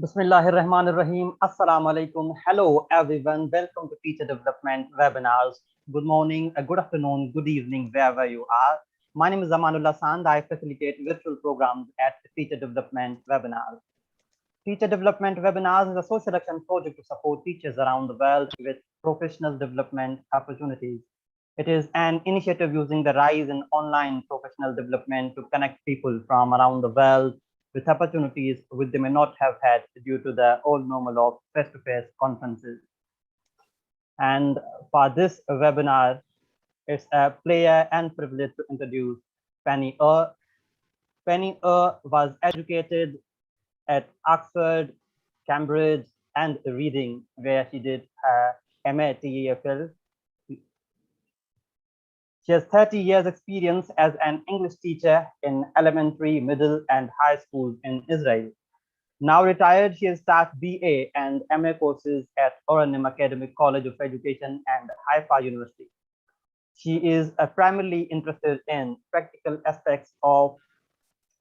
Bismillahirrahmanirrahim. Assalamu alaikum. Hello, everyone. Welcome to Teacher Development Webinars. Good morning, good afternoon, good evening, wherever you are. My name is Amanullah Sand. I facilitate virtual programs at Teacher Development Webinars. Teacher Development Webinars is a social action project to support teachers around the world with professional development opportunities. It is an initiative using the rise in online professional development to connect people from around the world with opportunities which they may not have had due to the old normal of face-to-face conferences. And for this webinar, it's a pleasure and privilege to introduce Penny Er. Penny Er was educated at Oxford, Cambridge, and Reading, where she did her MA TEFL. She has 30 years experience as an English teacher in elementary, middle, and high schools in Israel. Now retired, she has taught BA and MA courses at Oranim Academic College of Education and Haifa University. She is primarily interested in practical aspects of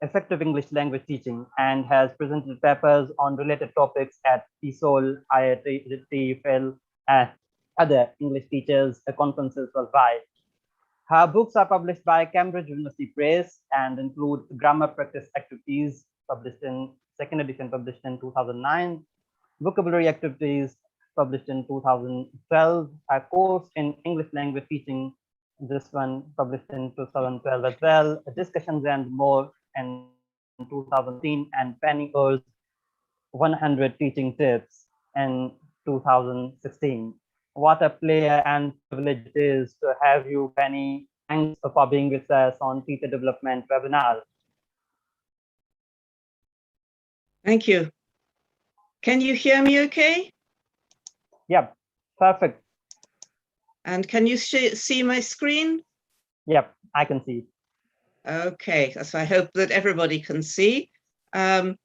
effective English language teaching and has presented papers on related topics at TESOL, IIT, TEFL, and other English teachers conferences worldwide. Her books are published by Cambridge University Press and include Grammar Practice Activities, published in second edition, published in 2009, Vocabulary Activities, published in 2012, a course in English language teaching, this one published in 2012 as well, Discussions and More in 2015, and Penny Er's 100 Teaching Tips in 2016. What a pleasure and privilege it is to have you, Penny. Thanks for being with us on Teacher Development Webinar. Thank you. Can you hear me okay? Yep, perfect. And can you see my screen? Yep, I can see. Okay, so I hope that everybody can see. I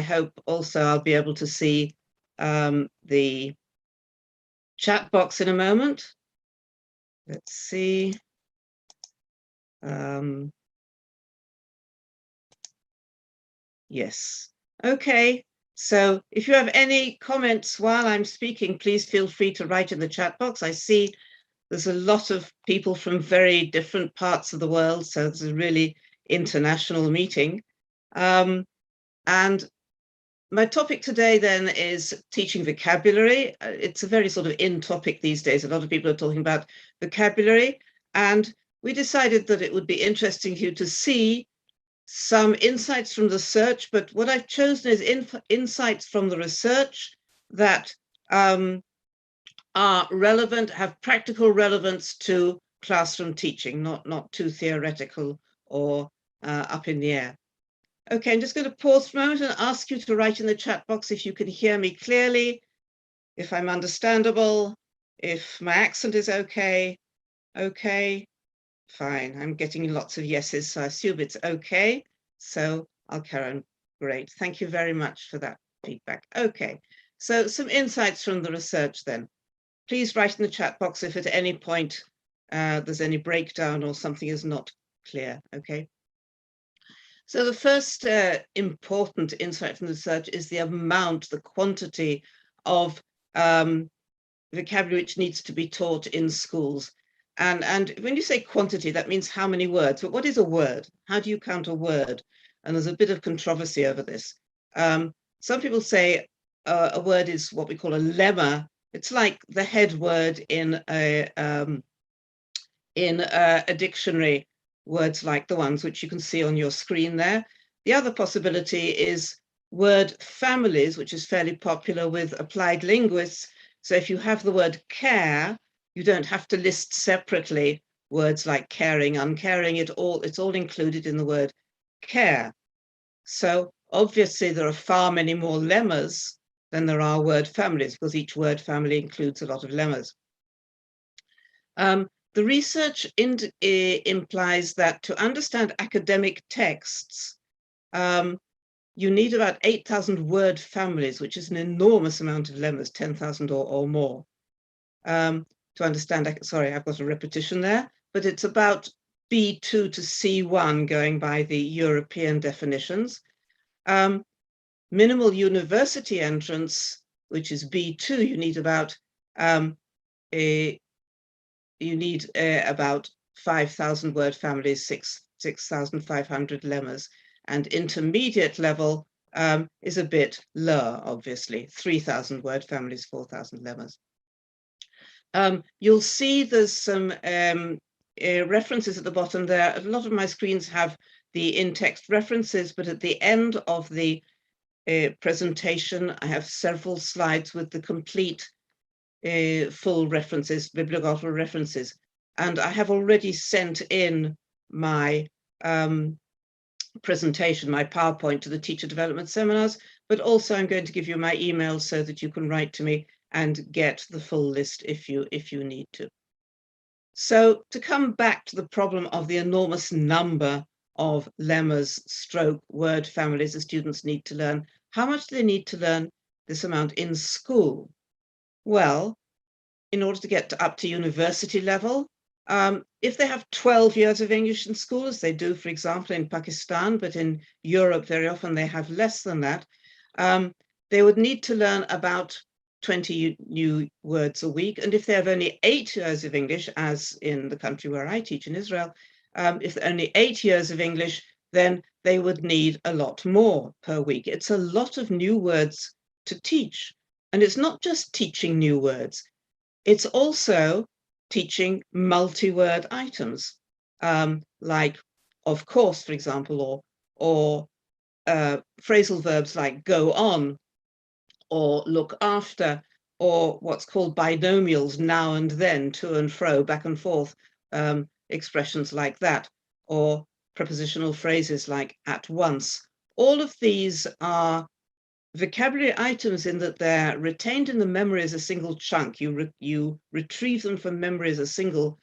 hope also I'll be able to see the chat box in a moment. Let's see. Yes. Okay. So if you have any comments while I'm speaking, please feel free to write in the chat box. I see there's a lot of people from very different parts of the world, so it's a really international meeting. And my topic today then is teaching vocabulary. It's a very sort of in topic these days. A lot of people are talking about vocabulary, and we decided that it would be interesting for you to see some insights from the research, but what I've chosen is insights from the research that are relevant, have practical relevance to classroom teaching, not too theoretical or up in the air. Okay, I'm just going to pause for a moment and ask you to write in the chat box if you can hear me clearly, if I'm understandable, if my accent is okay. Okay, fine. I'm getting lots of yeses, so I assume it's okay. So I'll carry on. Great. Thank you very much for that feedback. Okay, so some insights from the research then. Please write in the chat box if at any point there's any breakdown or something is not clear, okay? So the first important insight from the research is the amount, the quantity of vocabulary which needs to be taught in schools. And when you say quantity, that means how many words. But what is a word? How do you count a word? And there's a bit of controversy over this. Some people say a word is what we call a lemma. It's like the head word in a dictionary, words like the ones which you can see on your screen there. The other possibility is word families, which is fairly popular with applied linguists. So if you have the word care, you don't have to list separately words like caring, uncaring, it's all included in the word care. So obviously there are far many more lemmas than there are word families, because each word family includes a lot of lemmas. The research implies that to understand academic texts, you need about 8,000 word families, which is an enormous amount of lemmas, 10,000 or more, to understand. Sorry, I've got a repetition there, but it's about B2 to C1 going by the European definitions. minimal university entrance, which is B2, you need about 5,000 word families, 6,500 lemmas, and intermediate level is a bit lower, obviously, 3,000 word families, 4,000 lemmas. You'll see there's some references at the bottom there. A lot of my screens have the in-text references, but at the end of the presentation, I have several slides with the complete full references, bibliographical references. And I have already sent in my presentation, my PowerPoint, to the teacher development seminars, but also I'm going to give you my email so that you can write to me and get the full list if you need to. So to come back to the problem of the enormous number of lemmas stroke word families the students need to learn, how much do they need to learn this amount in school? Well, in order to get up to university level, if they have 12 years of English in school, as they do, for example, in Pakistan, but in Europe, very often they have less than that, they would need to learn about 20 new words a week. And if they have only 8 years of English, as in the country where I teach in Israel, if they're only 8 years of English, then they would need a lot more per week. It's a lot of new words to teach. And it's not just teaching new words. It's also teaching multi-word items, like of course, for example, or phrasal verbs like go on, or look after, or what's called binomials, now and then, to and fro, back and forth, expressions like that, or prepositional phrases like at once. All of these are vocabulary items in that they're retained in the memory as a single chunk. You retrieve them from memory as a single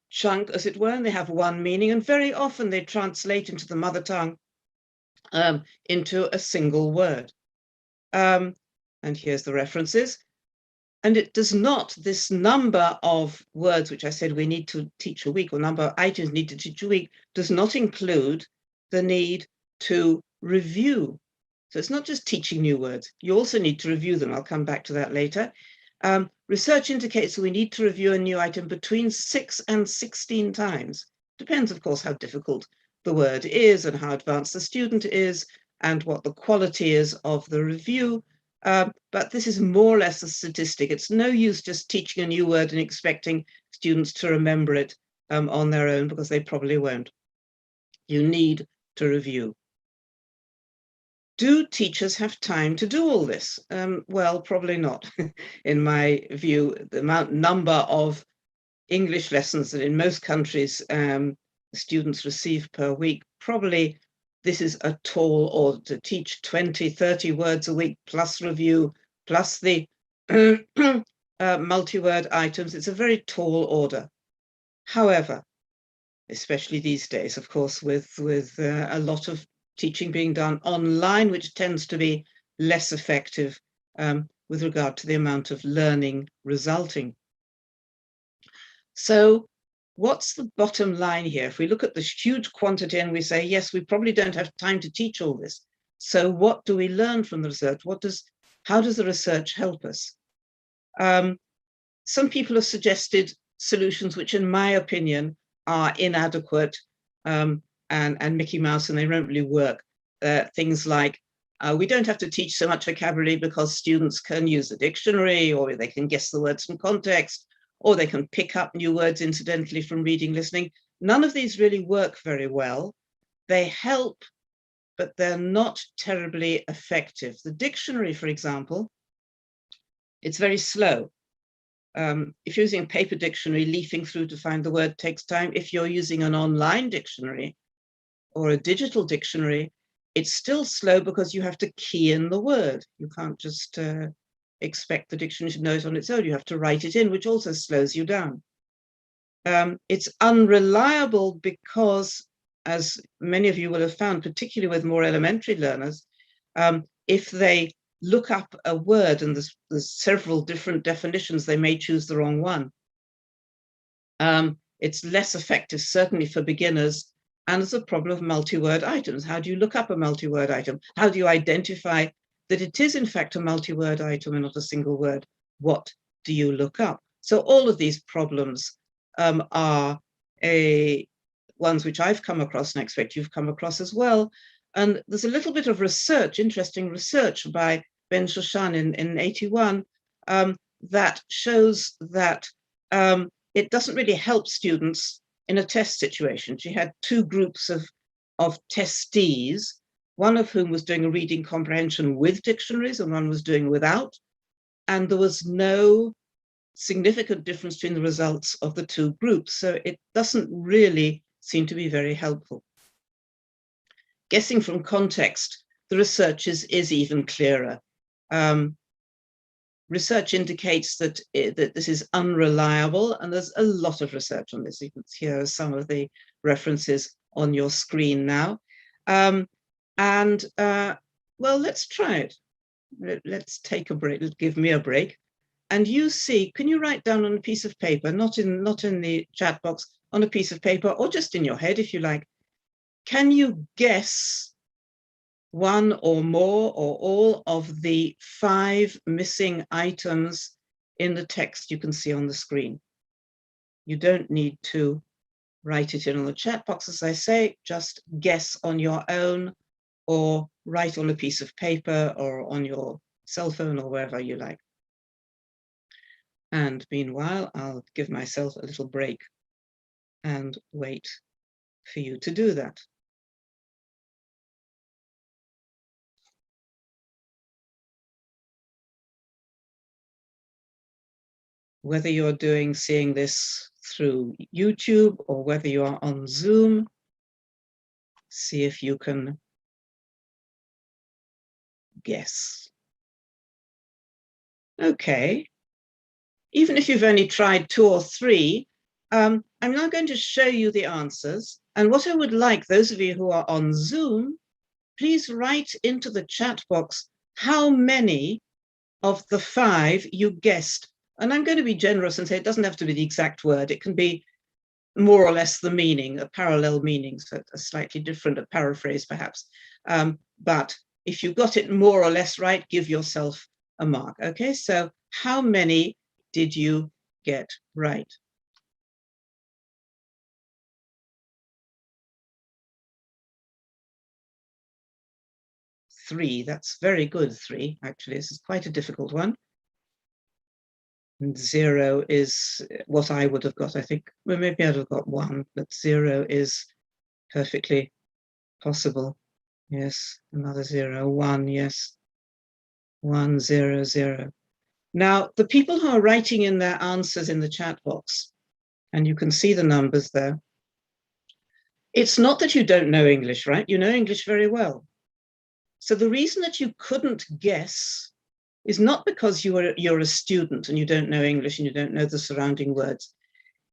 chunk, as it were, and they have one meaning, and very often they translate into the mother tongue into a single word. And here's the references. And it does not, this number of words, which I said we need to teach a week, or number of items need to teach a week, does not include the need to review. So it's not just teaching new words, you also need to review them. I'll come back to that later. Research indicates that we need to review a new item between 6 and 16 times. Depends, of course, how difficult the word is and how advanced the student is and what the quality is of the review. But this is more or less a statistic. It's no use just teaching a new word and expecting students to remember it on their own, because they probably won't. You need to review. Do teachers have time to do all this? Well, probably not. In my view, the number of English lessons that in most countries students receive per week, probably this is a tall order to teach 20, 30 words a week, plus review, plus the multi-word items. It's a very tall order. However, especially these days, of course, with a lot of teaching being done online, which tends to be less effective with regard to the amount of learning resulting. So what's the bottom line here? If we look at this huge quantity and we say, yes, we probably don't have time to teach all this. So what do we learn from the research? How does the research help us? Some people have suggested solutions which, in my opinion, are inadequate and Mickey Mouse, and they don't really work. Things like, we don't have to teach so much vocabulary because students can use the dictionary, or they can guess the words from context, or they can pick up new words incidentally from reading, listening. None of these really work very well. They help, but they're not terribly effective. The dictionary, for example, it's very slow. If you're using a paper dictionary, leafing through to find the word takes time. If you're using an online dictionary or a digital dictionary, it's still slow because you have to key in the word. You can't just expect the dictionary to know it on its own. You have to write it in, which also slows you down. It's unreliable because, as many of you will have found, particularly with more elementary learners, if they look up a word and there's several different definitions, they may choose the wrong one. It's less effective, certainly for beginners, And there's a problem of multi-word items. How do you look up a multi-word item? How do you identify that it is in fact a multi-word item and not a single word? What do you look up? So all of these problems are ones which I've come across, and I expect you've come across as well. And there's a little bit of research, interesting research by Ben Shoshan in 81 that shows that it doesn't really help students in a test situation. She had two groups of testees, one of whom was doing a reading comprehension with dictionaries and one was doing without. And there was no significant difference between the results of the two groups. So it doesn't really seem to be very helpful. Guessing from context, the research is even clearer. Research indicates that this is unreliable, and there's a lot of research on this. You can hear some of the references on your screen now. Well, let's try it. Let's take a break. Give me a break. And you see, can you write down on a piece of paper, not in the chat box, on a piece of paper, or just in your head if you like, can you guess one or more or all of the 5 missing items in the text you can see on the screen? You don't need to write it in on the chat box, as I say, just guess on your own or write on a piece of paper or on your cell phone or wherever you like. And meanwhile, I'll give myself a little break and wait for you to do that. Whether you're seeing this through YouTube or whether you are on Zoom, see if you can guess. Okay. Even if you've only tried 2 or 3, I'm now going to show you the answers. And what I would like, those of you who are on Zoom, please write into the chat box how many of the 5 you guessed. And I'm going to be generous and say it doesn't have to be the exact word. It can be more or less the meaning, a parallel meaning, so a slightly different, a paraphrase perhaps. But if you got it more or less right, give yourself a mark. Okay, so how many did you get right? Three, that's very good, 3, actually. This is quite a difficult one. And 0 is what I would have got, I think. Well, maybe I'd have got 1, but 0 is perfectly possible. Yes, another 0, 1, yes. 1, 0, 0. Now, the people who are writing in their answers in the chat box, and you can see the numbers there, it's not that you don't know English, right? You know English very well. So the reason that you couldn't guess is not because you're a student and you don't know English and you don't know the surrounding words.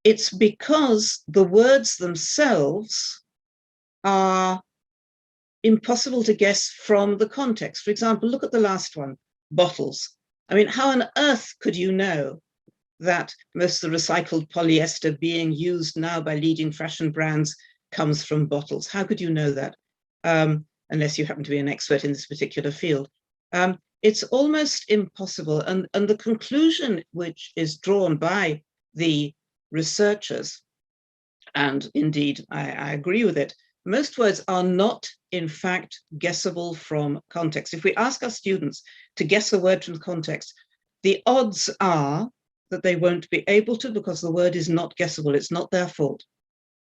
It's because the words themselves are impossible to guess from the context. For example, look at the last one, bottles. I mean, how on earth could you know that most of the recycled polyester being used now by leading fashion brands comes from bottles? How could you know that? Unless you happen to be an expert in this particular field. It's almost impossible. And the conclusion which is drawn by the researchers, and indeed I agree with it, most words are not in fact guessable from context. If we ask our students to guess a word from context, the odds are that they won't be able to because the word is not guessable. It's not their fault.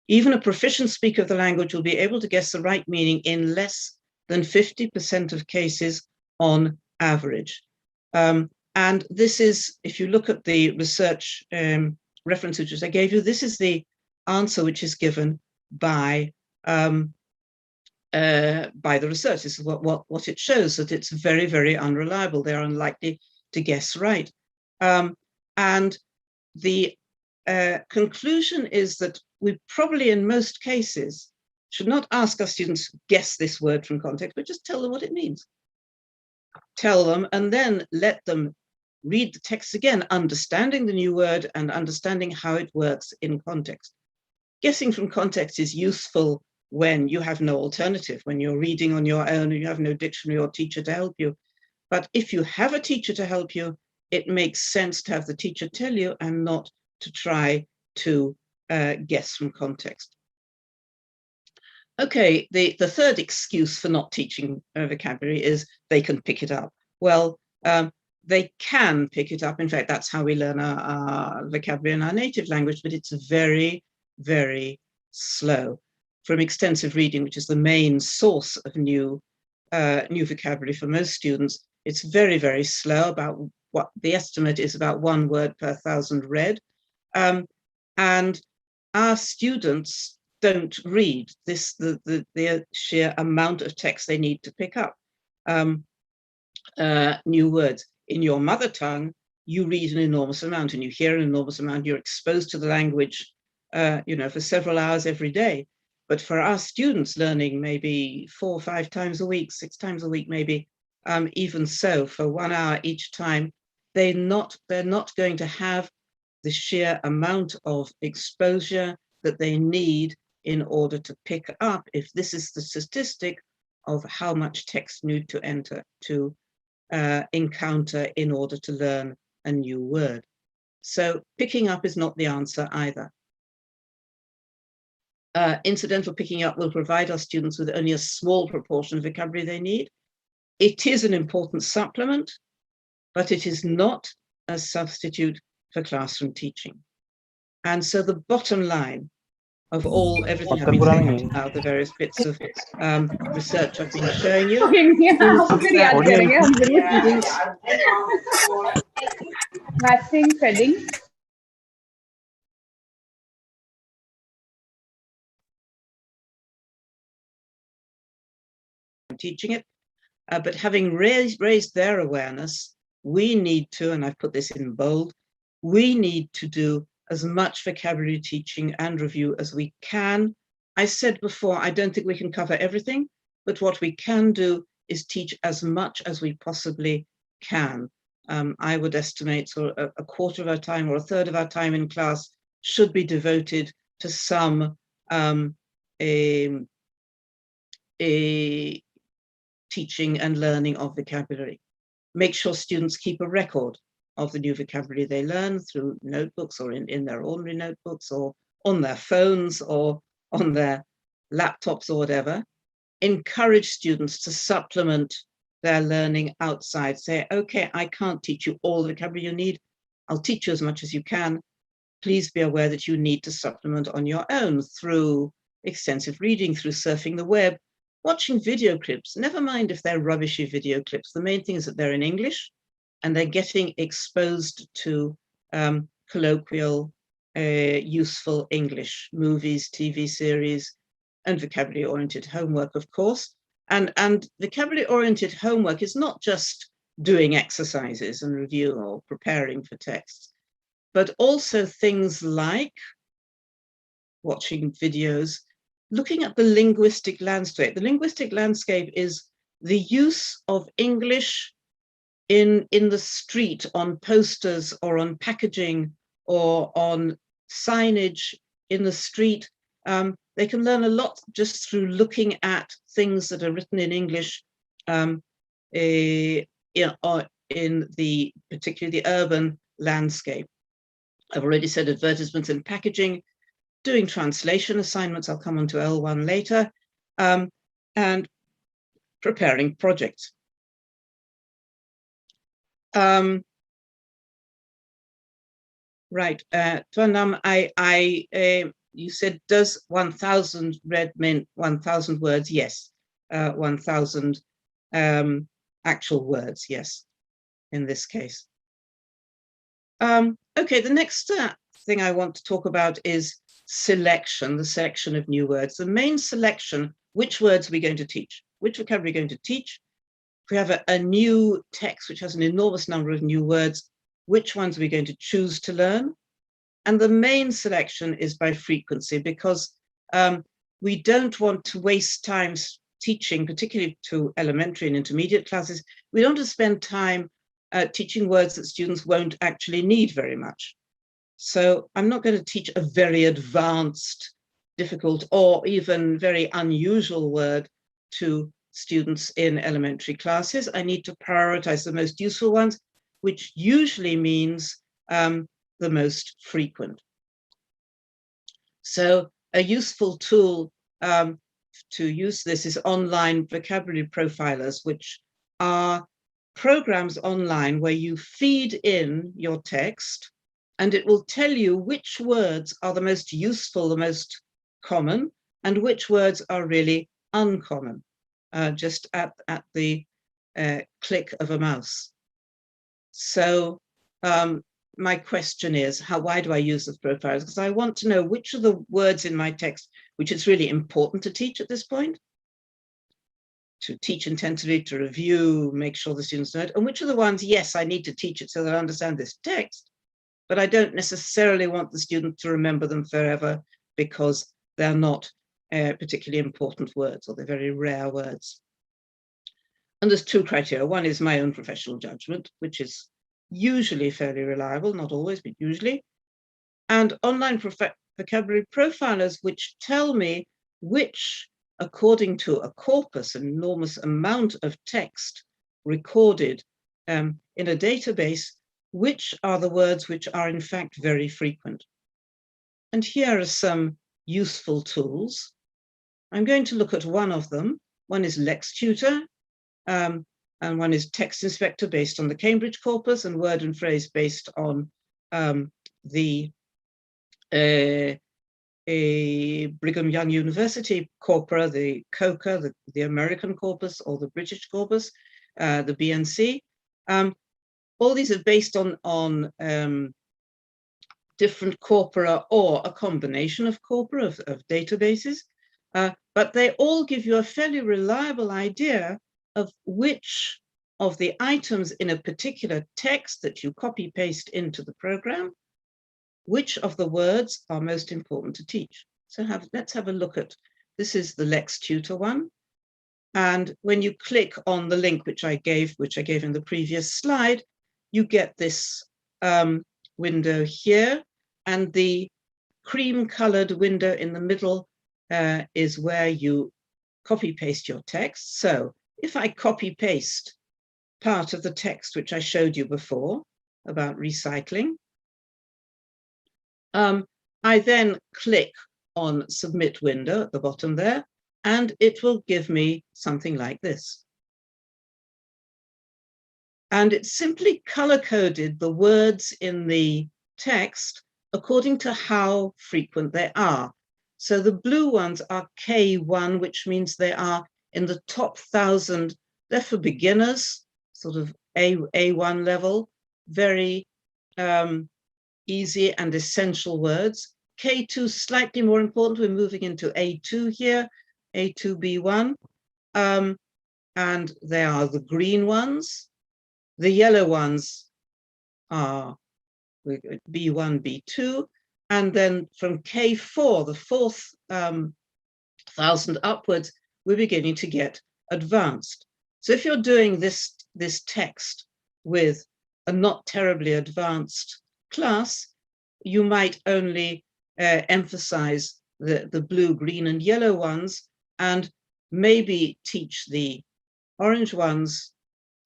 Even a proficient speaker of the language will be able to guess the right meaning in less than 50% of cases on average. And this is, if you look at the research references which I gave you, this is the answer which is given by the research. This is what it shows, that it's very, very unreliable. They're unlikely to guess right. And the conclusion is that we probably, in most cases, should not ask our students to guess this word from context, but just tell them what it means. Tell them, and then let them read the text again, understanding the new word and understanding how it works in context. Guessing from context is useful when you have no alternative, when you're reading on your own and you have no dictionary or teacher to help you. But if you have a teacher to help you, it makes sense to have the teacher tell you and not to try to guess from context. Okay, the third excuse for not teaching vocabulary is they can pick it up. Well, they can pick it up. In fact, that's how we learn our vocabulary in our native language, but it's very, very slow. From extensive reading, which is the main source of new vocabulary for most students, it's very, very slow. About what the estimate is about 1 word per 1,000 read. And our students don't read the sheer amount of text they need to pick up new words. In your mother tongue, you read an enormous amount and you hear an enormous amount. You're exposed to the language, for several hours every day. But for our students learning maybe 4 or 5 times a week, 6 times a week, maybe, even so, for 1 hour each time, they're not going to have the sheer amount of exposure that they need in order to pick up, if this is the statistic of how much text need to enter to encounter in order to learn a new word. So picking up is not the answer either. Incidental picking up will provide our students with only a small proportion of vocabulary they need. It is an important supplement, but it is not a substitute for classroom teaching. And so the bottom line of everything I've been saying up to now, the various bits of research I've been showing you, Matching heading. teaching it, but having raised their awareness, we need to, and I've put this in bold, we need to do as much vocabulary teaching and review as we can. I said before, I don't think we can cover everything, but what we can do is teach as much as we possibly can. I would estimate sort of a quarter of our time or a third of our time in class should be devoted to some teaching and learning of vocabulary. Make sure students keep a record of the new vocabulary they learn through notebooks or in their ordinary notebooks or on their phones or on their laptops or whatever. Encourage students to supplement their learning outside. Say, okay, I can't teach you all the vocabulary you need. I'll teach you as much as you can. Please be aware that you need to supplement on your own through extensive reading, through surfing the web, watching video clips. Never mind if they're rubbishy video clips. The main thing is that they're in English and they're getting exposed to colloquial, useful English, movies, TV series, and vocabulary-oriented homework, of course. And vocabulary-oriented homework is not just doing exercises and review or preparing for texts, but also things like watching videos, looking at the linguistic landscape. The linguistic landscape is the use of English in the street, on posters or on packaging or on signage in the street. They can learn a lot just through looking at things that are written in English in particularly the urban landscape. I've already said advertisements and packaging, doing translation assignments, I'll come on to L1 later, and preparing projects. Right, Tuanam, you said, does 1,000 read mean 1,000 words? Yes, 1,000 actual words, yes, in this case. Okay, the next thing I want to talk about is selection, the selection of new words. The main selection, which words are we going to teach? Which vocabulary are we going to teach? If we have a new text which has an enormous number of new words, which ones are we going to choose to learn? And the main selection is by frequency, because we don't want to waste time teaching, particularly to elementary and intermediate classes. We don't want to spend time teaching words that students won't actually need very much. So I'm not going to teach a very advanced difficult or even very unusual word to students in elementary classes. I need to prioritize the most useful ones, which usually means the most frequent. So a useful tool to use this is online vocabulary profilers, which are programs online where you feed in your text and it will tell you which words are the most useful, the most common, and which words are really uncommon, just at the click of a mouse. So my question is, why do I use the profilers? Because I want to know which of the words in my text, which is really important to teach at this point, to teach intensively, to review, make sure the students know it, and which are the ones, yes, I need to teach it so that I understand this text, but I don't necessarily want the student to remember them forever because they're not particularly important words, or they're very rare words. And there's two criteria. One is my own professional judgment, which is usually fairly reliable, not always, but usually, and online vocabulary profilers, which tell me which, according to a corpus, an enormous amount of text recorded in a database, which are the words which are in fact very frequent. And here are some useful tools. I'm going to look at one of them. One is LexTutor, and one is Text Inspector based on the Cambridge corpus, and Word and Phrase based on the Brigham Young University corpora, the COCA, the American corpus, or the British corpus, the BNC. All these are based on different corpora or a combination of corpora of databases, but they all give you a fairly reliable idea of which of the items in a particular text that you copy paste into the program, which of the words are most important to teach. So let's have a look at, this is the LexTutor one. And when you click on the link which I gave in the previous slide, you get this window here, and the cream colored window in the middle is where you copy paste your text. So if I copy paste part of the text which I showed you before about recycling, I then click on Submit window at the bottom there, and it will give me something like this. And it simply color-coded the words in the text according to how frequent they are. So the blue ones are K1, which means they are in the top 1,000. They're for beginners, sort of A1 level, very easy and essential words. K2 slightly more important. We're moving into A2 here, A2B1, and they are the green ones. The yellow ones are B1, B2, and then from K4, the fourth 1,000 upwards, we're beginning to get advanced. So if you're doing this text with a not terribly advanced class, you might only emphasize the blue, green, and yellow ones, and maybe teach the orange ones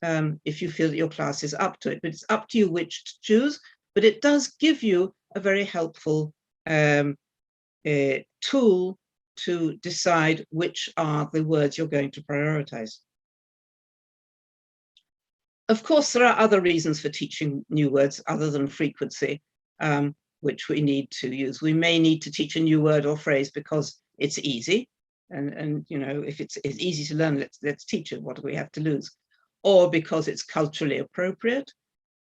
if you feel that your class is up to it. But it's up to you which to choose, but it does give you a very helpful tool to decide which are the words you're going to prioritize. Of course, there are other reasons for teaching new words other than frequency, which we need to use. We may need to teach a new word or phrase because it's easy. And you know, if it's easy to learn, let's teach it. What do we have to lose? Or because it's culturally appropriate,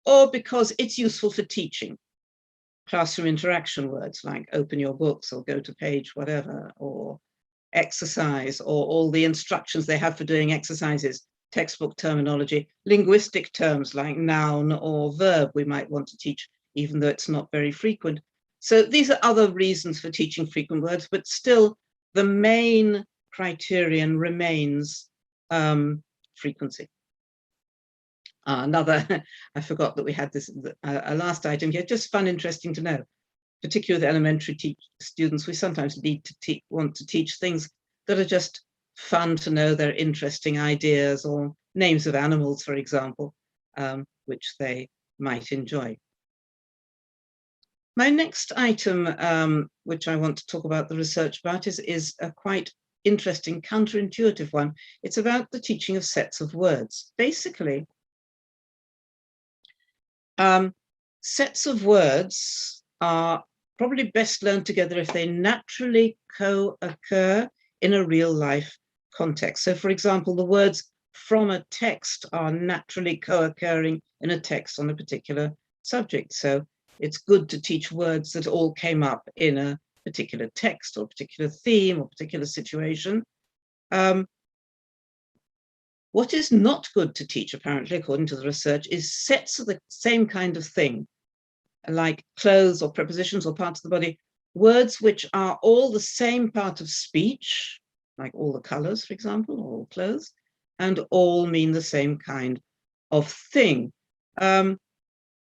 or because it's useful for teaching. Classroom interaction words like open your books or go to page whatever, or exercise, or all the instructions they have for doing exercises, textbook terminology, linguistic terms like noun or verb we might want to teach, even though it's not very frequent. So these are other reasons for teaching frequent words, but still the main criterion remains frequency. Another, I forgot that we had this, a last item here, just fun, interesting to know. particularly with elementary students, we sometimes need to want to teach things that are just fun to know. They're interesting ideas, or names of animals, for example, which they might enjoy. My next item, which I want to talk about the research about, is a quite interesting counterintuitive one. It's about the teaching of sets of words. Basically, sets of words are probably best learned together if they naturally co-occur in a real life context. So, for example, the words from a text are naturally co-occurring in a text on a particular subject. So it's good to teach words that all came up in a particular text or particular theme or particular situation. What is not good to teach, apparently, according to the research, is sets of the same kind of thing, like clothes or prepositions or parts of the body, words which are all the same part of speech, like all the colors, for example, or all clothes, and all mean the same kind of thing.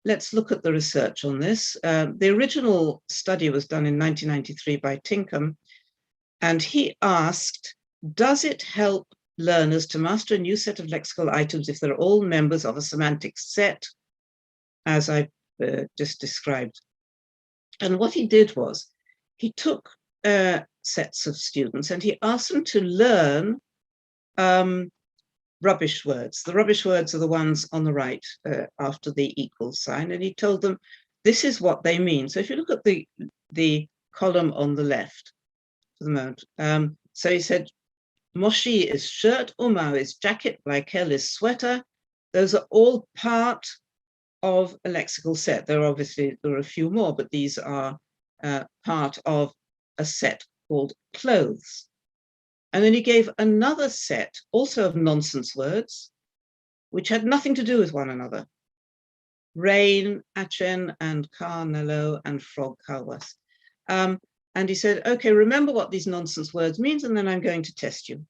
Let's look at the research on this. The original study was done in 1993 by Tinkham, and he asked, does it help learners to master a new set of lexical items if they're all members of a semantic set, as I just described? And what he did was, he took sets of students and he asked them to learn rubbish words. The rubbish words are the ones on the right after the equal sign, and he told them this is what they mean. So if you look at the column on the left for the moment, so he said Moshi is shirt, Umau is jacket, Blaikel is sweater. Those are all part of a lexical set. There are a few more, but these are part of a set called clothes. And then he gave another set, also of nonsense words, which had nothing to do with one another. Rain, achen, and car, nello, and frog, kawas. And he said, okay, remember what these nonsense words means, and then I'm going to test you.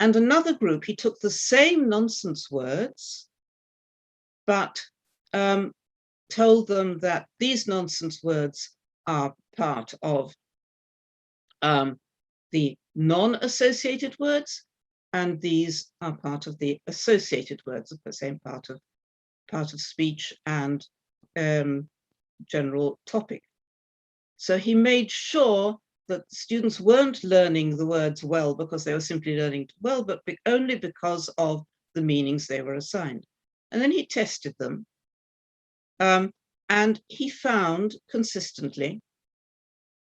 And another group, he took the same nonsense words, but told them that these nonsense words are part of the non-associated words, and these are part of the associated words, of the same part of speech and general topic. So he made sure that students weren't learning the words well because they were simply learning well, but only because of the meanings they were assigned. And then he tested them, and he found consistently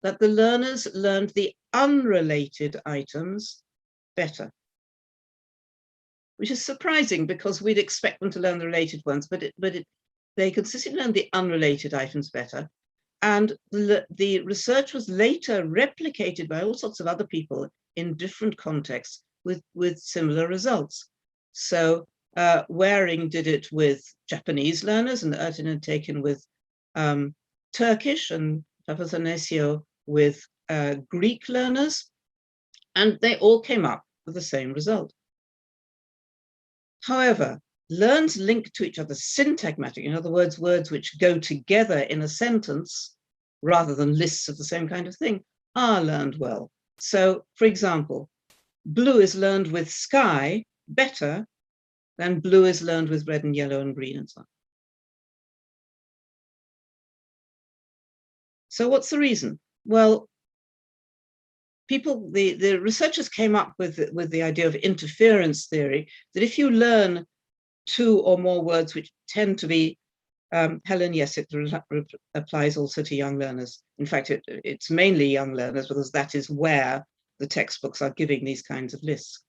that the learners learned the unrelated items better, which is surprising because we'd expect them to learn the related ones, but they consistently learned the unrelated items better. And the research was later replicated by all sorts of other people in different contexts with similar results. So Waring did it with Japanese learners, and Ertin had taken with Turkish, and Papathanassio with Greek learners, and they all came up with the same result. However, learns linked to each other syntagmatic, in other words, words which go together in a sentence rather than lists of the same kind of thing, are learned well. So, for example, blue is learned with sky better than blue is learned with red and yellow and green and so on. So what's the reason? Well, the researchers came up with the idea of interference theory, that if you learn two or more words which tend to be, Helen, yes, it applies also to young learners. In fact, it's mainly young learners because that is where the textbooks are giving these kinds of lists.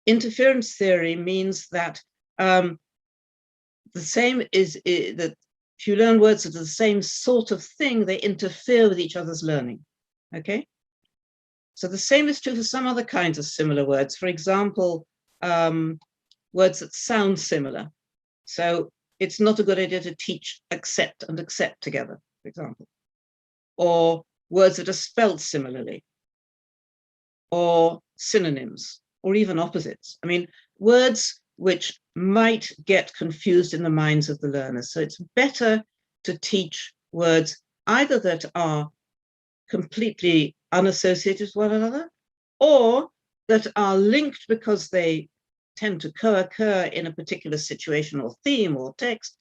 Interference theory means that the same is that if you learn words that are the same sort of thing, they interfere with each other's learning, okay? So the same is true for some other kinds of similar words. For example, words that sound similar. So it's not a good idea to teach accept and accept together, for example. Or words that are spelled similarly. Or synonyms, or even opposites. I mean, words which might get confused in the minds of the learners. So it's better to teach words either that are completely unassociated with one another, or that are linked because they tend to co-occur in a particular situation or theme or text,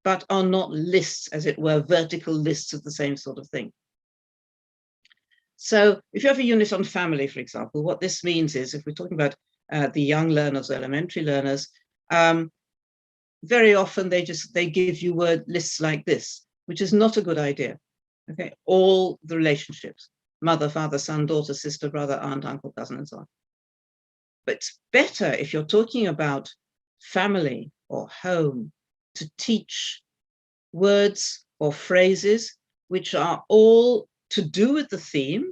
but are not lists, as it were, vertical lists of the same sort of thing. So if you have a unit on family, for example, what this means is, if we're talking about the young learners, elementary learners, very often they give you word lists like this, which is not a good idea. Okay, all the relationships, mother, father, son, daughter, sister, brother, aunt, uncle, cousin, and so on. But it's better if you're talking about family or home to teach words or phrases which are all to do with the theme,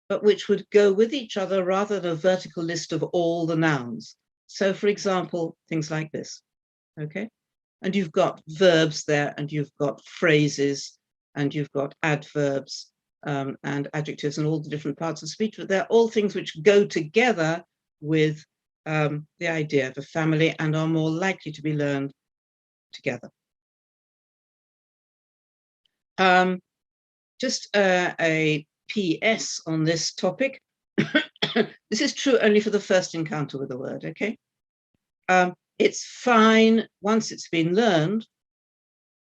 but which would go with each other rather than a vertical list of all the nouns. So, for example, things like this, okay? And you've got verbs there, and you've got phrases, and you've got adverbs and adjectives and all the different parts of speech, but they're all things which go together with the idea of a family and are more likely to be learned together. Just a PS on this topic. This is true only for the first encounter with the word, okay? It's fine once it's been learned,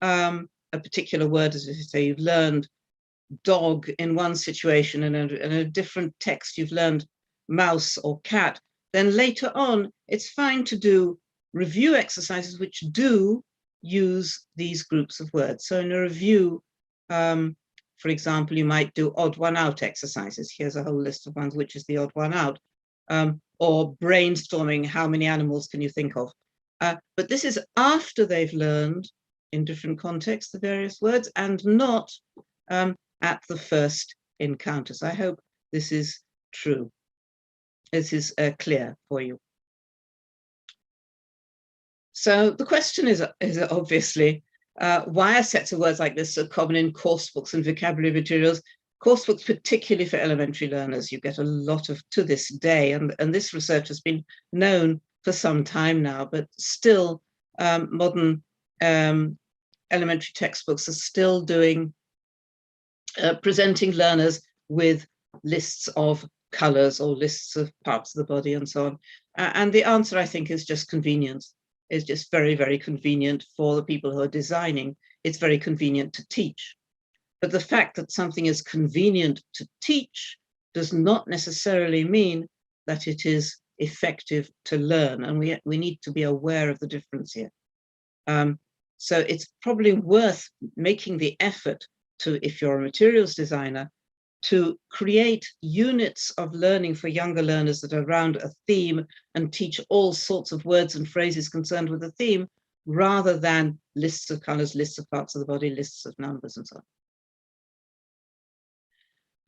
a particular word, as you say, you've learned dog in one situation, and in a different text you've learned mouse or cat, then later on it's fine to do review exercises which do use these groups of words. So in a review, for example, you might do odd one out exercises. Here's a whole list of ones, which is the odd one out, or brainstorming, how many animals can you think of? But this is after they've learned in different contexts the various words, and not at the first encounters. I hope this is true. This is clear for you. So the question is obviously, why are sets of words like this so common in course books and vocabulary materials? Course books, particularly for elementary learners, you get a lot of to this day, and this research has been known for some time now, but still modern elementary textbooks are still doing presenting learners with lists of colors or lists of parts of the body and so on. And the answer, I think, is just convenience. It's just very, very convenient for the people who are designing. It's very convenient to teach. But the fact that something is convenient to teach does not necessarily mean that it is effective to learn. And we need to be aware of the difference here. So it's probably worth making the effort to, if you're a materials designer, to create units of learning for younger learners that are around a theme and teach all sorts of words and phrases concerned with the theme, rather than lists of colors, lists of parts of the body, lists of numbers, and so on.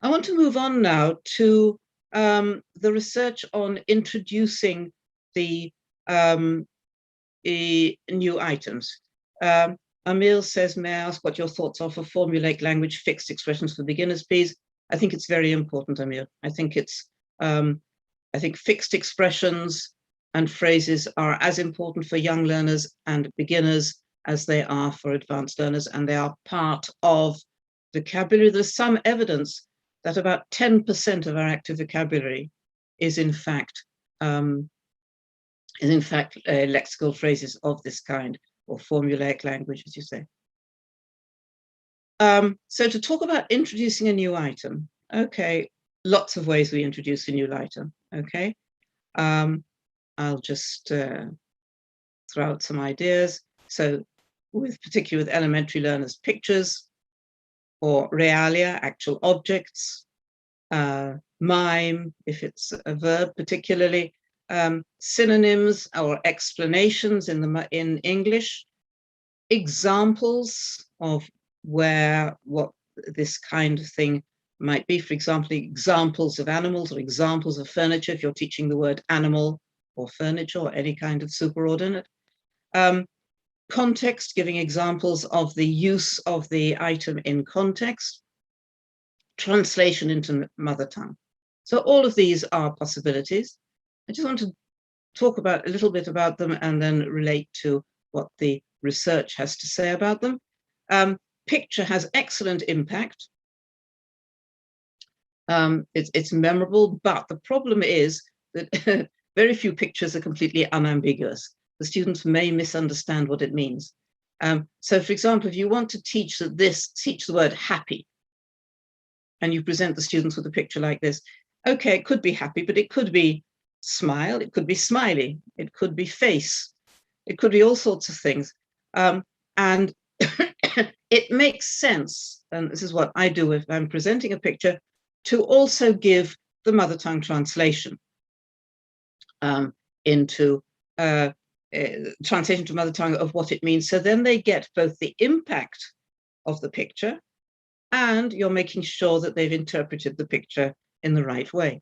I want to move on now to the research on introducing the new items. Emil says, may I ask what your thoughts are for formulaic language, fixed expressions for beginners, please? I think it's very important, Emil. I think it's, I think fixed expressions and phrases are as important for young learners and beginners as they are for advanced learners, and they are part of vocabulary. There's some evidence that about 10% of our active vocabulary is in fact lexical phrases of this kind, or formulaic language, as you say. So to talk about introducing a new item, okay, lots of ways we introduce a new item, okay? I'll just throw out some ideas. So particularly with elementary learners, pictures, or realia, actual objects, mime, if it's a verb particularly, synonyms or explanations in English, examples of what this kind of thing might be. For example, examples of animals or examples of furniture, if you're teaching the word animal or furniture or any kind of superordinate. Context, giving examples of the use of the item in context. Translation into mother tongue. So all of these are possibilities. I just want to talk about a little bit about them and then relate to what the research has to say about them. Picture has excellent impact. It's memorable, but the problem is that very few pictures are completely unambiguous. The students may misunderstand what it means. So, for example, if you want to teach teach the word happy, and you present the students with a picture like this, okay, it could be happy, but it could be smile, it could be smiley, it could be face, it could be all sorts of things. And it makes sense, and this is what I do if I'm presenting a picture, to also give the mother tongue translation into translation to mother tongue of what it means. So then they get both the impact of the picture, and you're making sure that they've interpreted the picture in the right way.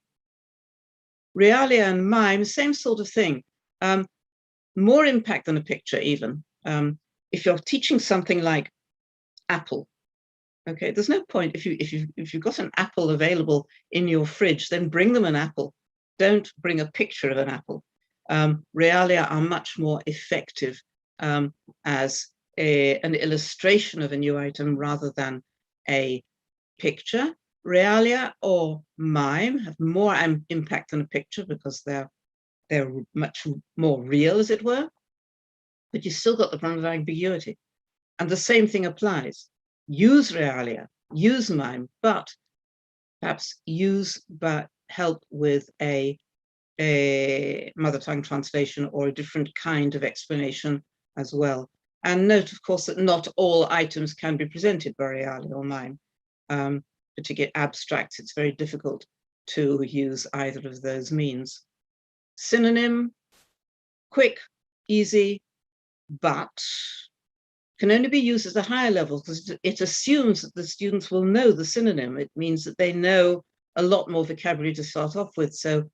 Realia and mime, same sort of thing. More impact than a picture even. If you're teaching something like apple, okay, there's no point if you've got an apple available in your fridge, then bring them an apple. Don't bring a picture of an apple. Realia are much more effective as an illustration of a new item rather than a picture. Realia or mime have more impact than a picture because they're much more real, as it were, but you still got the problem of ambiguity. And the same thing applies. Use realia, use mime, but perhaps help with a mother tongue translation or a different kind of explanation as well. And note, of course, that not all items can be presented by realia or mime. Particularly abstracts, it's very difficult to use either of those means. Synonym, quick, easy, but can only be used at a higher level because it assumes that the students will know the synonym. It means that they know a lot more vocabulary to start off with. So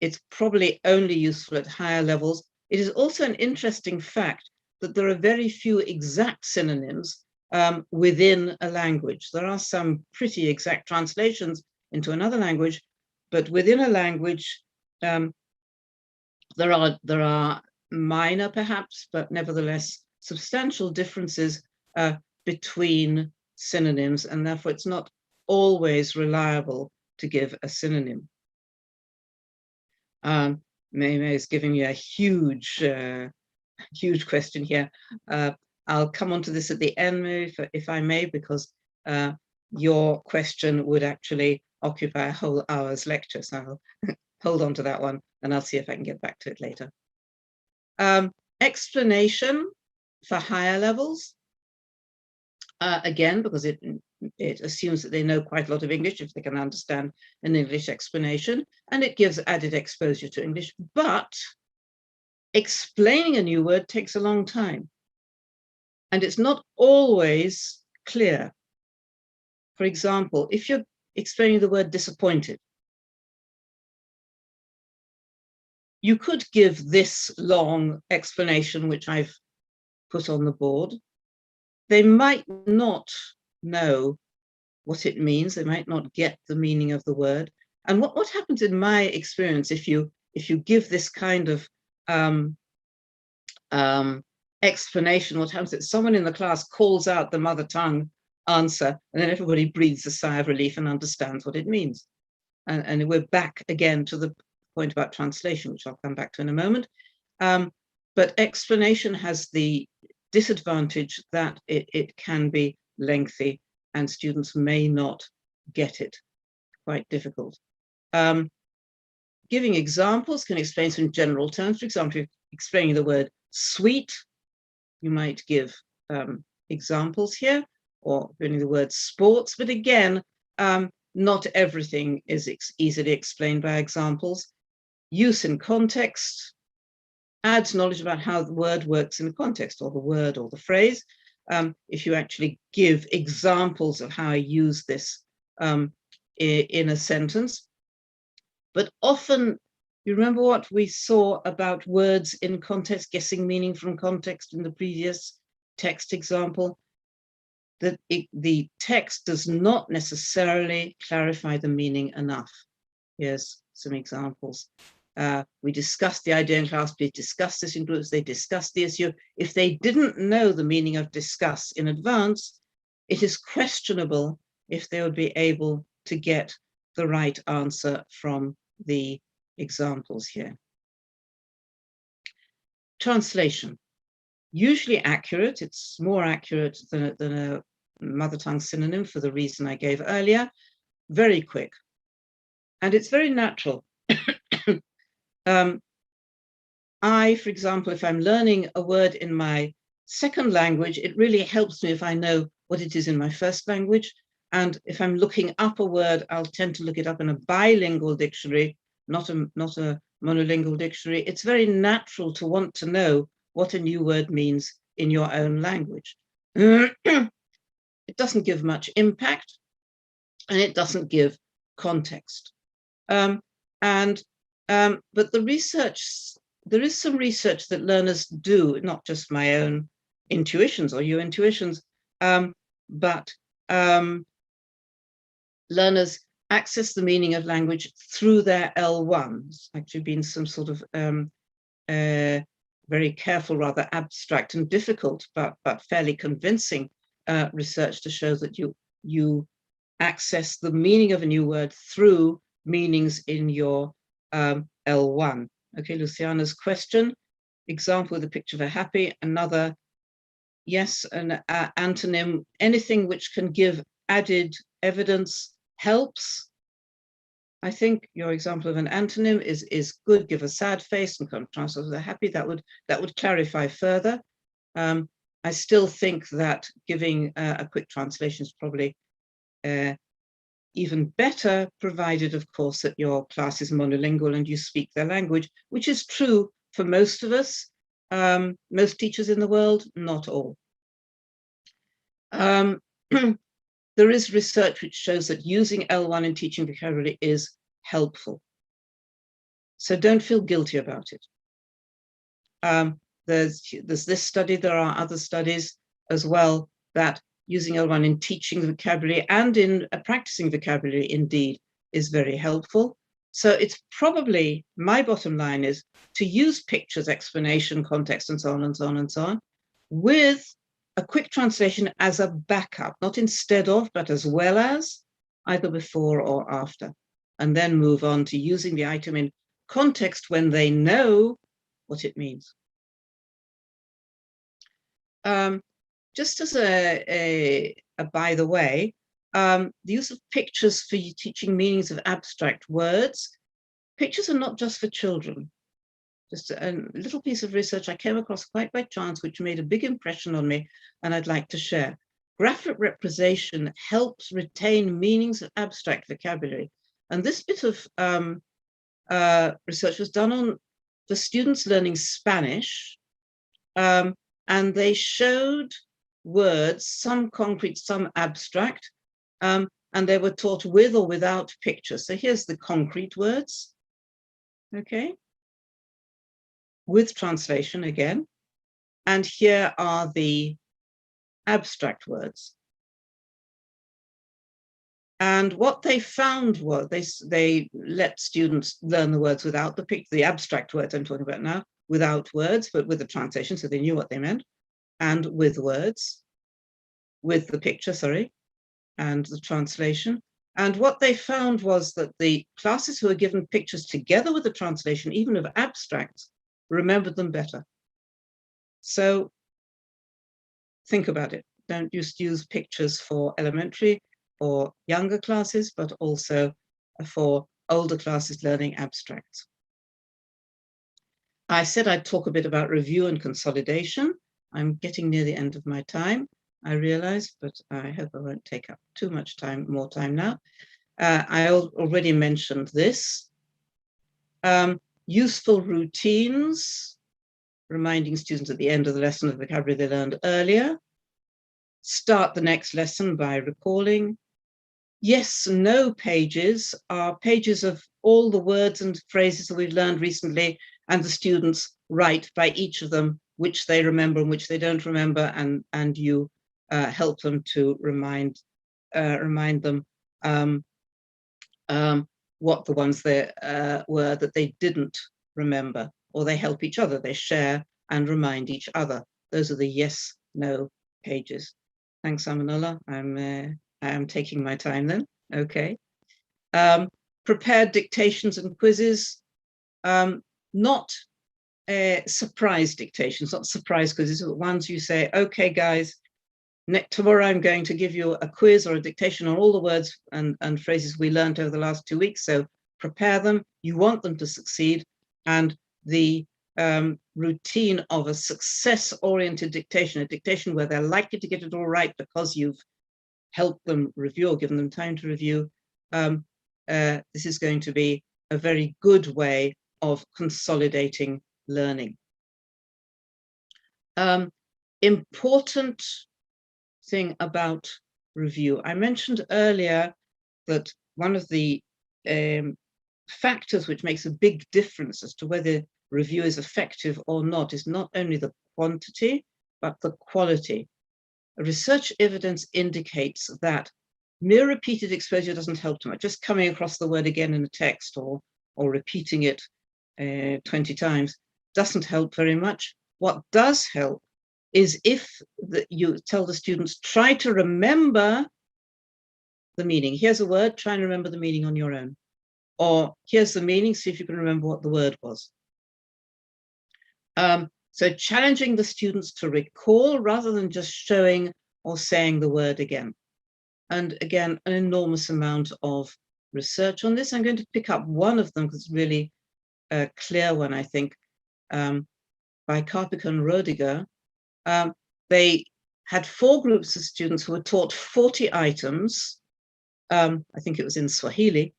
it's probably only useful at higher levels. It is also an interesting fact that there are very few exact synonyms within a language. There are some pretty exact translations into another language, but within a language, there are minor perhaps, but nevertheless substantial differences between synonyms, and therefore it's not always reliable to give a synonym. Mei is giving me a huge question here. I'll come on to this at the end, if I may, because your question would actually occupy a whole hour's lecture. So I'll hold on to that one, and I'll see if I can get back to it later. Explanation for higher levels. Again, because it assumes that they know quite a lot of English if they can understand an English explanation, and it gives added exposure to English. But explaining a new word takes a long time, and it's not always clear. For example, if you're explaining the word disappointed, you could give this long explanation, which I've put on the board. They might not know what it means. They might not get the meaning of the word. And what happens in my experience, if you give this kind of explanation, what happens is someone in the class calls out the mother tongue answer, and then everybody breathes a sigh of relief and understands what it means. And we're back again to the point about translation, which I'll come back to in a moment. But explanation has the disadvantage that it can be lengthy and students may not get it. Quite difficult. Giving examples can explain some general terms. For example, if explaining the word sweet, you might give examples here, or explaining the word sports. But again, not everything is easily explained by examples. Use in context adds knowledge about how the word works in the context, or the word or the phrase. If you actually give examples of how I use this in a sentence. But often, you remember what we saw about words in context, guessing meaning from context in the previous text example, that the text does not necessarily clarify the meaning enough. Here's some examples. We discussed the idea in class, we discussed this in groups, they discussed the issue. If they didn't know the meaning of discuss in advance, it is questionable if they would be able to get the right answer from the examples here. Translation. Usually accurate, it's more accurate than a mother tongue synonym for the reason I gave earlier, very quick. And it's very natural. I, for example, if I'm learning a word in my second language, it really helps me if I know what it is in my first language. And if I'm looking up a word, I'll tend to look it up in a bilingual dictionary, not a monolingual dictionary. It's very natural to want to know what a new word means in your own language. It doesn't give much impact, and it doesn't give context. But the research, there is some research that learners do, not just my own intuitions or your intuitions, but learners access the meaning of language through their L1. It's actually been some sort of very careful, rather abstract and difficult, but fairly convincing research to show that you access the meaning of a new word through meanings in your L1. Okay, Luciana's question, example with a picture of a happy, another, yes, an antonym, anything which can give added evidence helps. I think your example of an antonym is good. Give a sad face and contrast with a happy. That would clarify further. I still think that giving a quick translation is probably even better, provided, of course, that your class is monolingual and you speak their language, which is true for most of us, most teachers in the world, not all. There is research which shows that using L1 in teaching vocabulary is helpful. So don't feel guilty about it. There's this study, there are other studies as well, that using L1 in teaching vocabulary and in practicing vocabulary indeed is very helpful. So it's probably, my bottom line is to use pictures, explanation, context, and so on and so on and so on, with a quick translation as a backup, not instead of, but as well as, either before or after, and then move on to using the item in context when they know what it means. Just as a by the way, the use of pictures for you teaching meanings of abstract words. Pictures are not just for children. Just a little piece of research I came across quite by chance, which made a big impression on me, and I'd like to share. Graphic representation helps retain meanings of abstract vocabulary. And this bit of research was done on the students learning Spanish, and they showed words, some concrete, some abstract, and they were taught with or without pictures. So here's the concrete words, okay, with translation again. And here are the abstract words. And what they found was they let students learn the words without the picture, the abstract words I'm talking about now, without words, but with the translation, so they knew what they meant, and with words, with the picture, sorry, and the translation. And what they found was that the classes who were given pictures together with the translation, even of abstracts, remembered them better. So think about it. Don't just use pictures for elementary or younger classes, but also for older classes learning abstracts. I said I'd talk a bit about review and consolidation. I'm getting near the end of my time, I realize, but I hope I won't take up too much time, more time now. I already mentioned this. Useful routines, reminding students at the end of the lesson of the vocabulary they learned earlier. Start the next lesson by recalling. Yes, no pages are pages of all the words and phrases that we've learned recently, and the students write by each of them which they remember and which they don't remember, and you help them to remind them. what the ones there were that they didn't remember, or they help each other, they share and remind each other. Those are the yes, no pages. Thanks, Amanullah. I am taking my time then. Okay. Prepared dictations and quizzes, not surprise dictations, not surprise quizzes, but ones you say, okay, guys, tomorrow I'm going to give you a quiz or a dictation on all the words and phrases we learned over the last 2 weeks. So prepare them. You want them to succeed. And the routine of a success-oriented dictation, a dictation where they're likely to get it all right because you've helped them review or given them time to review, this is going to be a very good way of consolidating learning. Important thing about review. I mentioned earlier that one of the factors which makes a big difference as to whether review is effective or not is not only the quantity, but the quality. Research evidence indicates that mere repeated exposure doesn't help too much. Just coming across the word again in a text or repeating it 20 times doesn't help very much. What does help is if you tell the students, try to remember the meaning. Here's a word, try and remember the meaning on your own. Or here's the meaning, see if you can remember what the word was. So challenging the students to recall rather than just showing or saying the word again. And again, an enormous amount of research on this. I'm going to pick up one of them because it's really a clear one, I think, by Karpik and Rodiger. They had 4 groups of students who were taught 40 items. I think it was in Swahili.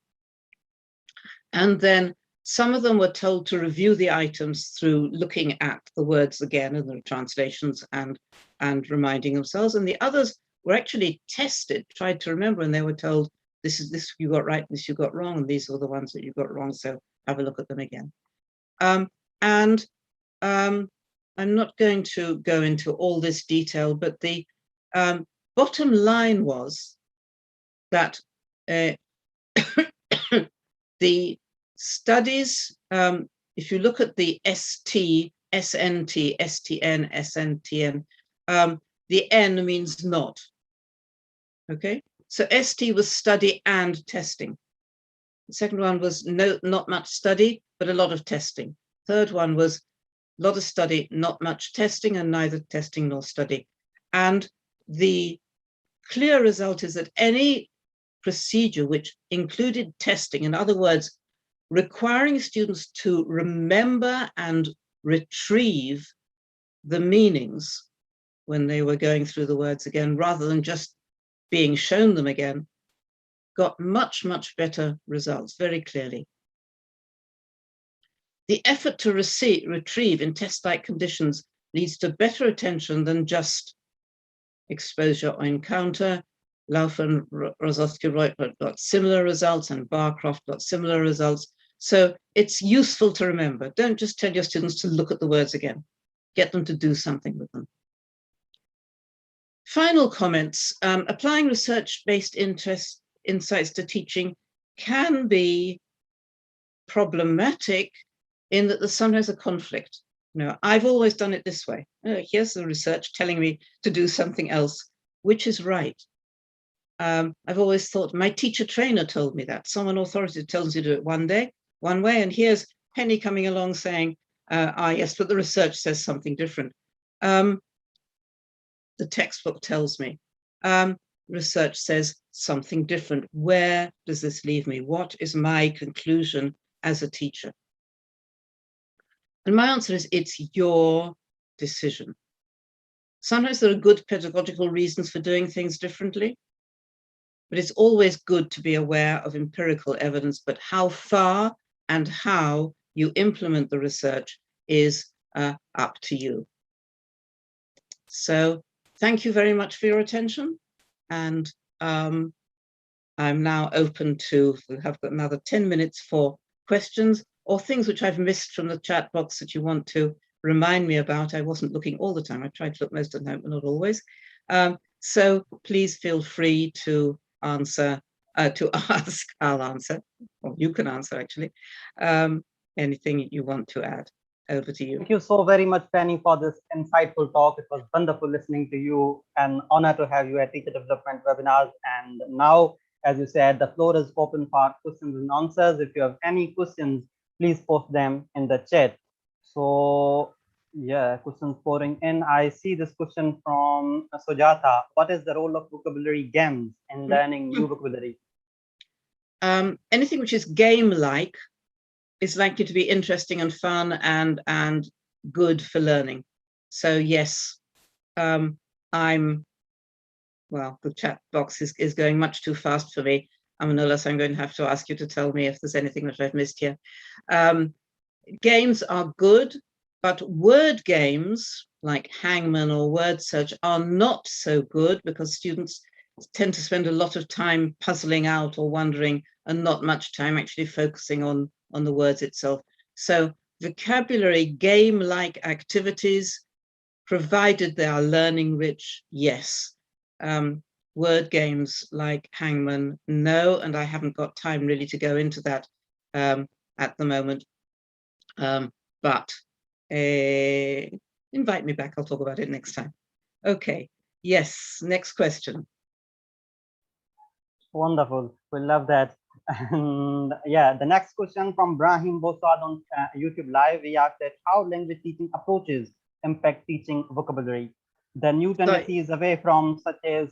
And then some of them were told to review the items through looking at the words again and the translations and reminding themselves. And the others were actually tested, tried to remember, and they were told, this you got right, this you got wrong, and these are the ones that you got wrong, so have a look at them again. I'm not going to go into all this detail, but the bottom line was that the studies, if you look at the ST, SNT, STN, SNTN, the N means not. Okay, so ST was study and testing. The second one was not much study, but a lot of testing. Third one was a lot of study, not much testing, and neither testing nor study. And the clear result is that any procedure which included testing, in other words, requiring students to remember and retrieve the meanings when they were going through the words again, rather than just being shown them again, got much, much better results, very clearly. The effort to retrieve in test-like conditions leads to better attention than just exposure or encounter. Laufer and Rosowski got similar results, and Barcroft got similar results. So it's useful to remember. Don't just tell your students to look at the words again. Get them to do something with them. Final comments. Applying research-based insights to teaching can be problematic in that there's sometimes a conflict. You know, I've always done it this way. Here's the research telling me to do something else, which is right. I've always thought my teacher trainer told me that. Someone authoritative tells you to do it one way, and here's Penny coming along saying, yes, but the research says something different. The textbook tells me. Research says something different. Where does this leave me? What is my conclusion as a teacher? And my answer is, it's your decision. Sometimes there are good pedagogical reasons for doing things differently, but it's always good to be aware of empirical evidence, but how far and how you implement the research is up to you. So thank you very much for your attention. And I'm now open to, we have got another 10 minutes for questions or things which I've missed from the chat box that you want to remind me about. I wasn't looking all the time. I tried to look most of the time, but not always. So please feel free to answer to ask, I'll answer, or you can answer actually. Anything you want to add? Over to you. Thank you so very much, Penny, for this insightful talk. It was wonderful listening to you. An honor to have you at Teacher Development Webinars. And now, as you said, the floor is open for questions and answers. If you have any questions, please post them in the chat. So, yeah, questions pouring in. I see this question from Sujata. What is the role of vocabulary games in learning new vocabulary? Anything which is game-like is likely to be interesting and fun and good for learning. So yes, well, the chat box is going much too fast for me. Manolis, I'm going to have to ask you to tell me if there's anything that I've missed here. Games are good, but word games like Hangman or Word Search are not so good because students tend to spend a lot of time puzzling out or wondering and not much time actually focusing on the words itself. So vocabulary game-like activities, provided they are learning rich, yes. Word games like Hangman, no, and I haven't got time really to go into that at the moment. But invite me back, I'll talk about it next time. Okay, yes, next question. Wonderful, we love that. And yeah, the next question from Brahim Bosad on YouTube Live. We asked that how language teaching approaches impact teaching vocabulary. The new tendencies away from such as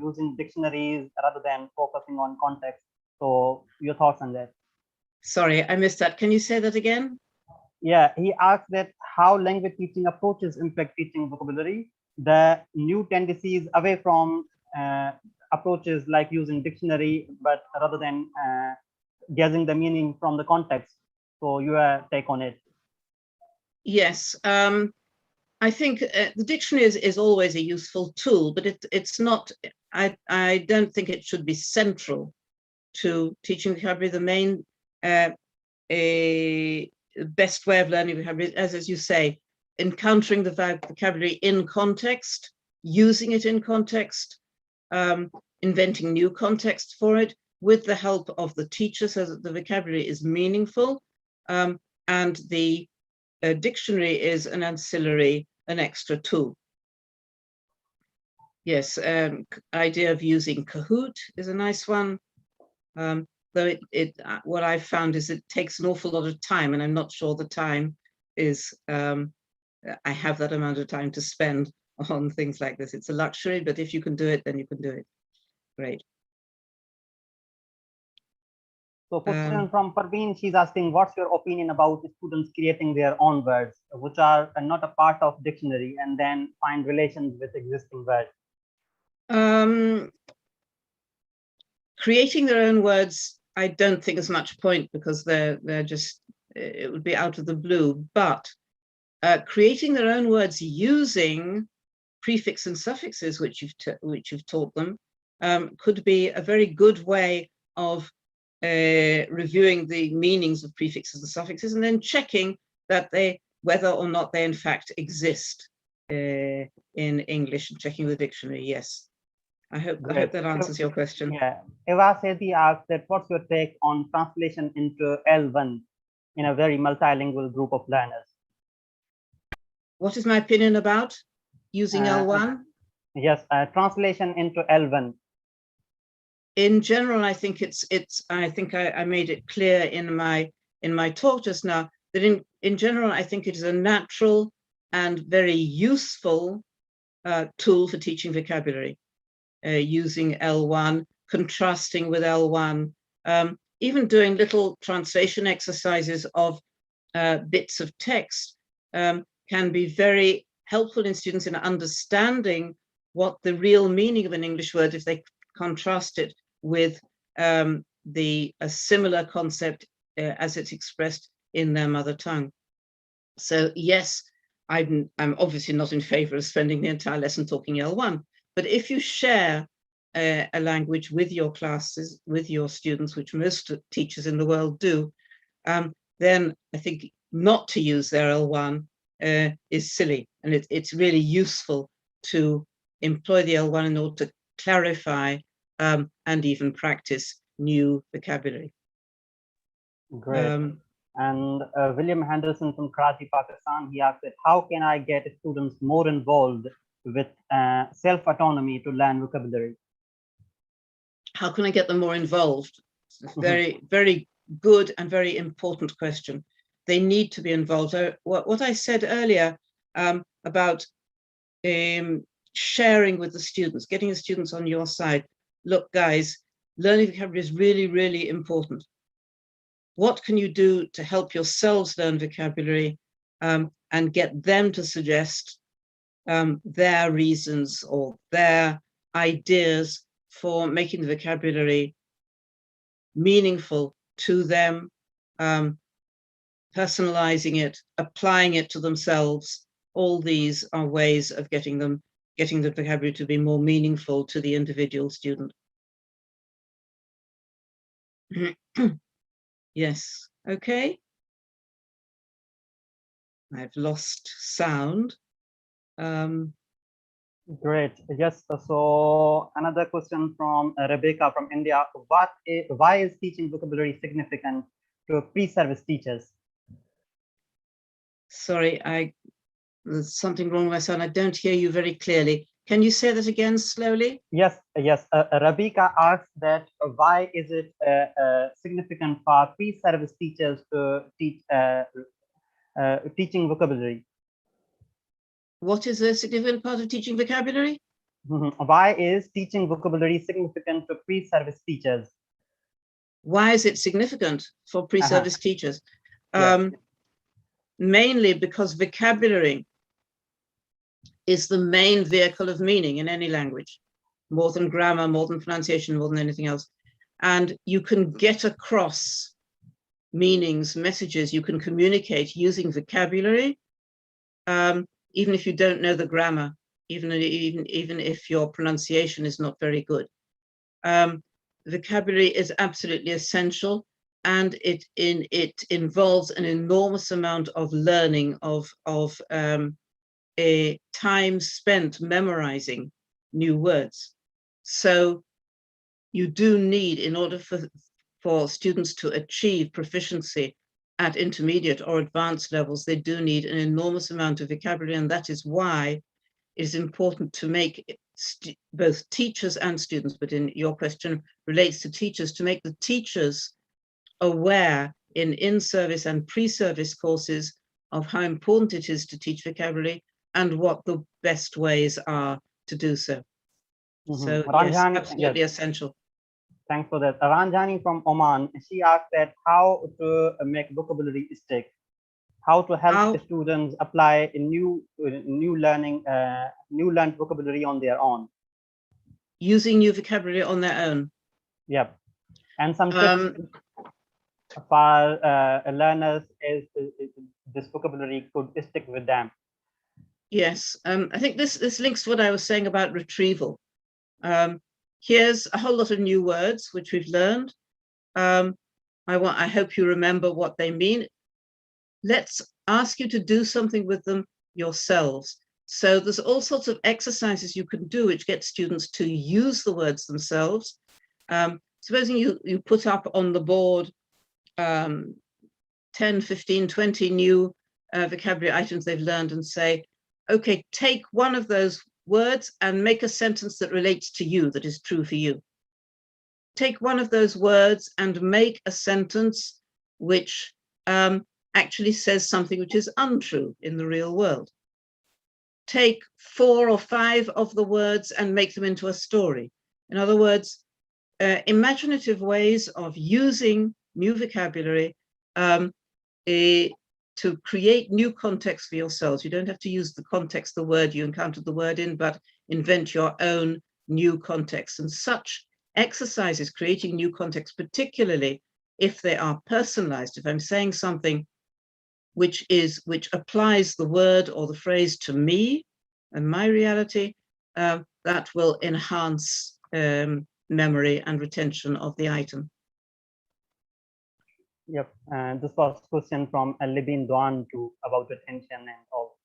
using dictionaries rather than focusing on context. So your thoughts on that? Sorry, I missed that. Can you say that again? Yeah, he asked that how language teaching approaches impact teaching vocabulary. The new tendencies away from approaches like using dictionary, but rather than guessing the meaning from the context. So your take on it? Yes, I think the dictionary is always a useful tool, but it's not, I don't think it should be central to teaching vocabulary. The main best way of learning vocabulary, as you say, encountering the vocabulary in context, using it in context, inventing new context for it with the help of the teacher so that the vocabulary is meaningful, and the dictionary is an ancillary, an extra tool. Yes, idea of using Kahoot is a nice one. Though what I've found is it takes an awful lot of time, and I'm not sure the time is, I have that amount of time to spend on things like this. It's a luxury, but if you can do it, then you can do it. Great. So question from Parveen, she's asking, what's your opinion about students creating their own words, which are not a part of dictionary, and then find relations with existing words? Creating their own words, I don't think is much point because they're just, it would be out of the blue, but creating their own words using prefix and suffixes, which you've taught them, could be a very good way of reviewing the meanings of prefixes and suffixes and then checking that whether or not they in fact exist in English, and checking the dictionary. Yes, I hope that answers your question. Yeah, Eva Sethi asked that what's your take on translation into L1 in a very multilingual group of learners? What is my opinion about using L1? Yes, translation into L1. In general, I think I think I made it clear in my talk just now that in general, I think it is a natural and very useful tool for teaching vocabulary, using L1, contrasting with L1, even doing little translation exercises of bits of text can be very helpful in students in understanding what the real meaning of an English word if they contrast it with a similar concept as it's expressed in their mother tongue. So yes, I'm obviously not in favor of spending the entire lesson talking L1, but if you share a language with your classes, with your students, which most teachers in the world do, then I think not to use their L1 is silly, and it's really useful to employ the L1 in order to clarify and even practice new vocabulary. Great. And William Henderson from Karachi, Pakistan, he asked that how can I get students more involved with self-autonomy to learn vocabulary? How can I get them more involved? It's a very, very good and very important question. They need to be involved. What I said earlier about sharing with the students, getting the students on your side. Look, guys, learning vocabulary is really, really important. What can you do to help yourselves learn vocabulary and get them to suggest their reasons or their ideas for making the vocabulary meaningful to them, personalizing it, applying it to themselves. All these are ways of getting the vocabulary to be more meaningful to the individual student. Yes, okay. I've lost sound. Great. Yes. So another question from Rebecca from India. Why is teaching vocabulary significant to pre-service teachers? Sorry, there's something wrong with my sound. I don't hear you very clearly. Can you say that again slowly? Yes. Rebecca asked that why is it significant for pre-service teachers to teach teaching vocabulary? What is a significant part of teaching vocabulary? Why is teaching vocabulary significant to pre-service teachers? Why is it significant for pre-service teachers? Yes. Mainly because vocabulary is the main vehicle of meaning in any language, more than grammar, more than pronunciation, more than anything else. And you can get across meanings, messages, you can communicate using vocabulary, even if you don't know the grammar, even if your pronunciation is not very good. Vocabulary is absolutely essential, and it involves an enormous amount of learning, of a time spent memorizing new words. So you do need, in order for students to achieve proficiency at intermediate or advanced levels, they do need an enormous amount of vocabulary, and that is why it is important to make both teachers and students, but in your question relates to teachers, to make the teachers aware in in-service and pre-service courses of how important it is to teach vocabulary and what the best ways are to do so. So yes, absolutely essential. Thanks for that. Ranjani from Oman, she asked that how to make vocabulary stick, how to help students apply new learned vocabulary on their own. Using new vocabulary on their own. Yep. And some tips for learners is this vocabulary could stick with them. Yes, I think this links to what I was saying about retrieval. Here's a whole lot of new words which we've learned. I hope you remember what they mean. Let's ask you to do something with them yourselves. So there's all sorts of exercises you can do which get students to use the words themselves. Supposing you put up on the board 10, 15, 20 new vocabulary items they've learned and say, okay, take one of those words and make a sentence that relates to you, that is true for you. Take one of those words and make a sentence which actually says something which is untrue in the real world. Take 4 or 5 of the words and make them into a story. In other words, imaginative ways of using new vocabulary to create new context for yourselves. You don't have to use the context, the word you encountered the word in, but invent your own new context. And such exercises, creating new context, particularly if they are personalized, if I'm saying something which applies the word or the phrase to me and my reality, that will enhance memory and retention of the item. Yep, and this was a question from Libin Dwan too about retention and all.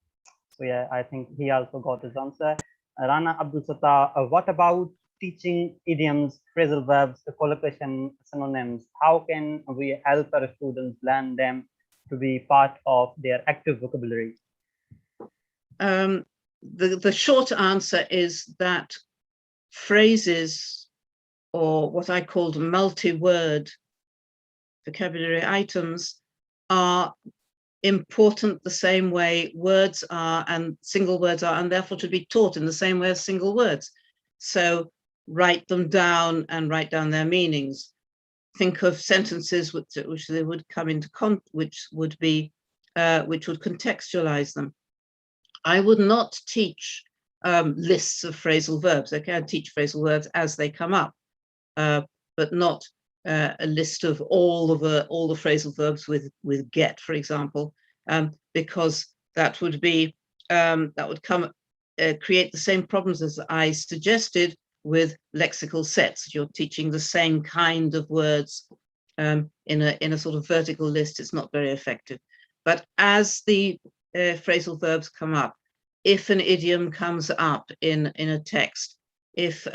So yeah, I think he also got his answer. Rana Abdul Sattar, what about teaching idioms, phrasal verbs, collocation, synonyms, how can we help our students learn them to be part of their active vocabulary? The short answer is that phrases, or what I called multi-word vocabulary items, are important the same way words are and single words are, and therefore to be taught in the same way as single words. So write them down and write down their meanings. Think of sentences which they would come into which would contextualize them. I would not teach lists of phrasal verbs. Okay, I'd teach phrasal verbs as they come up, but not a list of all the phrasal verbs with get, for example, because that would be create the same problems as I suggested with lexical sets. You're teaching the same kind of words in a sort of vertical list. It's not very effective. But as the phrasal verbs come up, if an idiom comes up in a text, if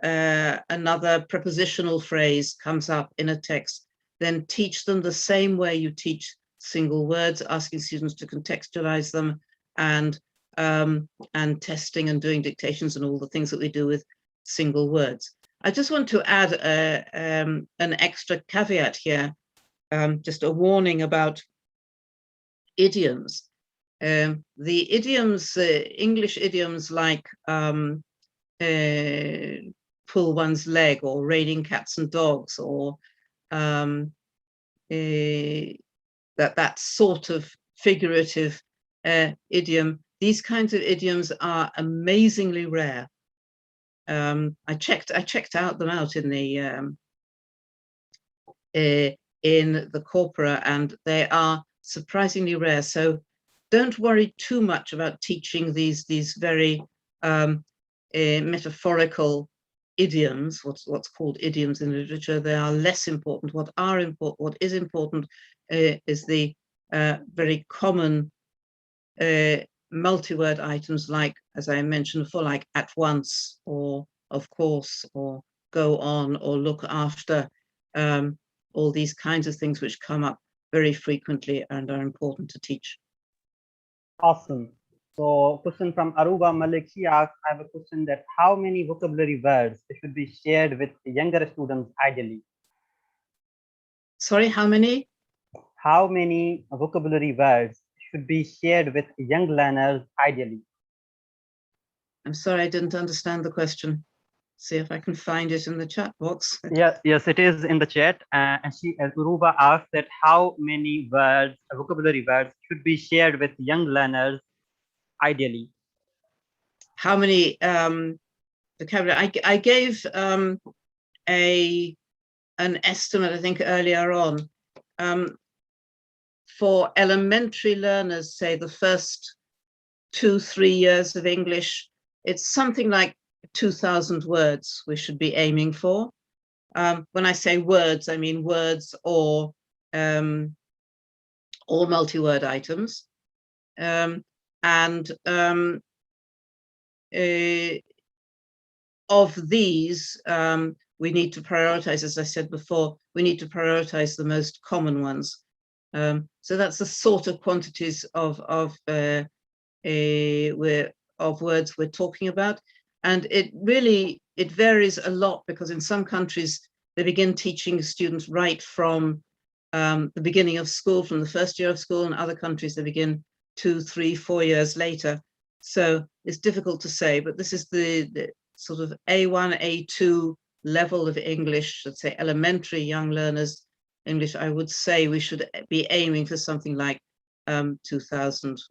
another prepositional phrase comes up in a text, then teach them the same way you teach single words, asking students to contextualize them, and testing and doing dictations and all the things that we do with single words. I just want to add an extra caveat here, just a warning about idioms. The idioms, English idioms like pull one's leg, or raining cats and dogs, or that sort of figurative idiom. These kinds of idioms are amazingly rare. I checked them out in the corpora, and they are surprisingly rare. So don't worry too much about teaching these very metaphorical idioms, what's called idioms in literature. They are less important. What is important is the very common multi-word items, like, as I mentioned before, like at once, or of course, or go on, or look after, all these kinds of things which come up very frequently and are important to teach. Awesome. So question from Aruba Malik, she asks, I have a question that how many vocabulary words should be shared with younger students ideally? Sorry, how many? How many vocabulary words should be shared with young learners ideally? I'm sorry, I didn't understand the question. See if I can find it in the chat box. Yes, it is in the chat. And Uruba asked that how many words, vocabulary words, should be shared with young learners ideally? How many vocabulary? I gave an estimate, I think, earlier on. For elementary learners, say the first 2-3 years of English, it's something like 2,000 words we should be aiming for. When I say words, I mean words or multi-word items. Of these, we need to prioritize, as I said before, we need to prioritize the most common ones. So that's the sort of quantities of words we're talking about. And it varies a lot, because in some countries they begin teaching students right from the beginning of school, from the first year of school, and other countries they begin 2, 3, 4 years later. So it's difficult to say, but this is the sort of A1, A2 level of English, let's say elementary young learners English. I would say we should be aiming for something like 2,000,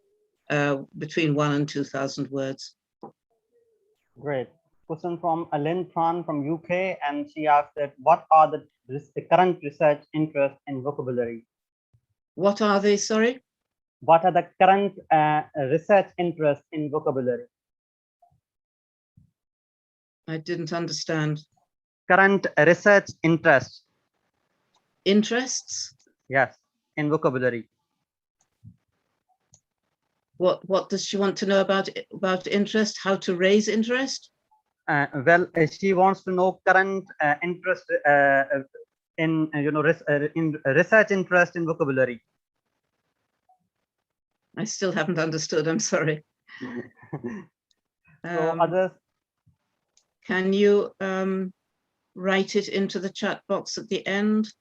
between 1,000 and 2,000 words. Great. Question from Alin Tran from UK, and she asked that what are the current research interests in vocabulary? What are they, sorry? What are the current research interests in vocabulary? I didn't understand. Current research interests. Interests? Yes, in vocabulary. What does she want to know about interest? How to raise interest? She wants to know current interest in in research interest in vocabulary. I still haven't understood. I'm sorry. So others. Can you write it into the chat box at the end?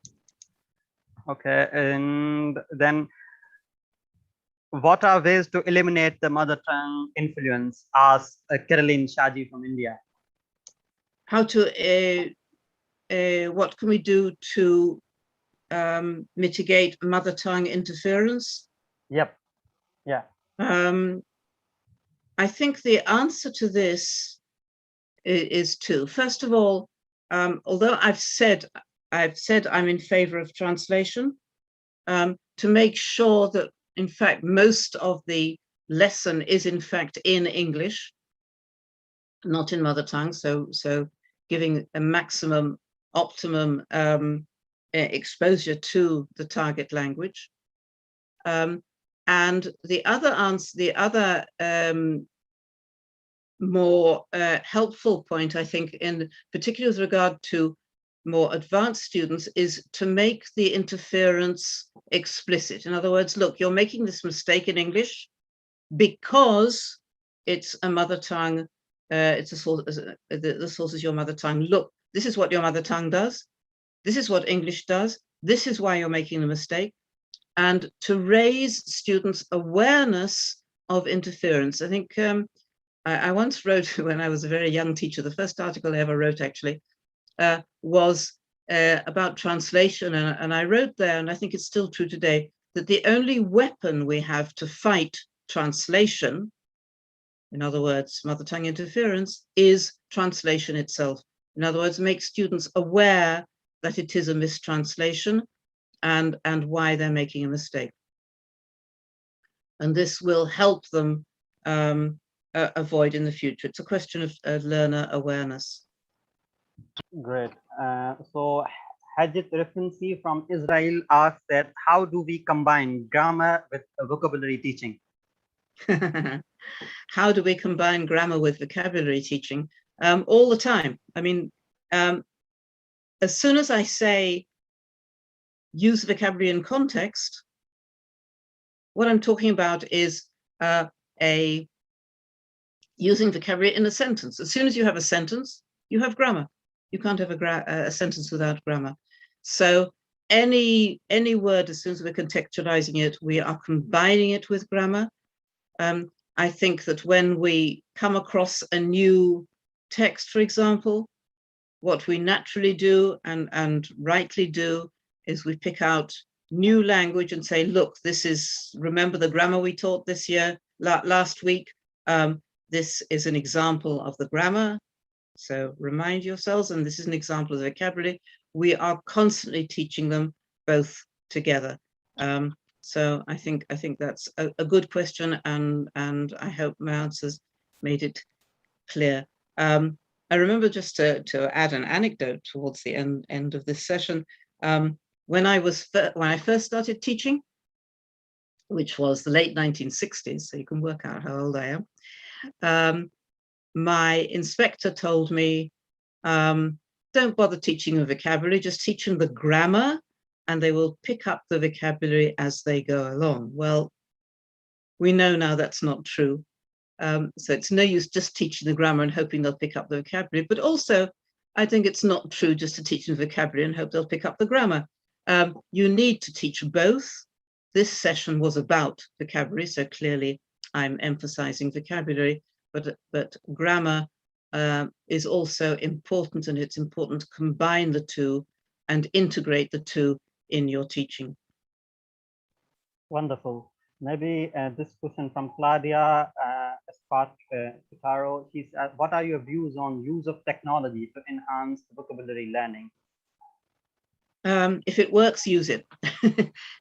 Okay, and then what are ways to eliminate the mother tongue influence? Asks Caroline Shaji from India. How to, what can we do to mitigate mother tongue interference? Yep. Yeah. I think the answer to this is two. First of all, although I've said I'm in favor of translation, to make sure that in fact most of the lesson is in fact in English, not in mother tongue. So giving a maximum, optimum exposure to the target language. And the other answer, the other more helpful point, I think, in particular with regard to more advanced students, is to make the interference explicit. In other words, look, you're making this mistake in English because it's a mother tongue, it's a source, the source is your mother tongue. Look, this is what your mother tongue does. This is what English does. This is why you're making the mistake. And to raise students' awareness of interference. I think I once wrote, when I was a very young teacher, the first article I ever wrote actually was about translation. And I wrote there, and I think it's still true today, that the only weapon we have to fight translation, in other words, mother tongue interference, is translation itself. In other words, make students aware that it is a mistranslation and why they're making a mistake. And this will help them avoid in the future. It's a question of learner awareness. Great. So Hajit Referency from Israel asks that how do we combine grammar with vocabulary teaching? How do we combine grammar with vocabulary teaching? All the time. I mean, as soon as I say use vocabulary in context, what I'm talking about is using vocabulary in a sentence. As soon as you have a sentence, you have grammar. You can't have a sentence without grammar. So any word, as soon as we're contextualizing it, we are combining it with grammar. I think that when we come across a new text, for example, what we naturally do and rightly do is we pick out new language and say, look, this is, remember the grammar we taught this year, last week, this is an example of the grammar. So remind yourselves, and this is an example of the vocabulary. We are constantly teaching them both together. So I think that's a good question, and I hope my answers made it clear. I remember, just to add an anecdote towards the end of this session, when I first started teaching, which was the late 1960s, so you can work out how old I am, my inspector told me, don't bother teaching them vocabulary, just teach them the grammar, and they will pick up the vocabulary as they go along. Well, we know now that's not true. So it's no use just teaching the grammar and hoping they'll pick up the vocabulary, but also I think it's not true just to teach them vocabulary and hope they'll pick up the grammar. You need to teach both. This session was about vocabulary, so clearly I'm emphasizing vocabulary, but grammar is also important, and it's important to combine the two and integrate the two in your teaching. Wonderful. Maybe this question from Claudia Picaro. She said, what are your views on use of technology to enhance vocabulary learning? If it works, use it,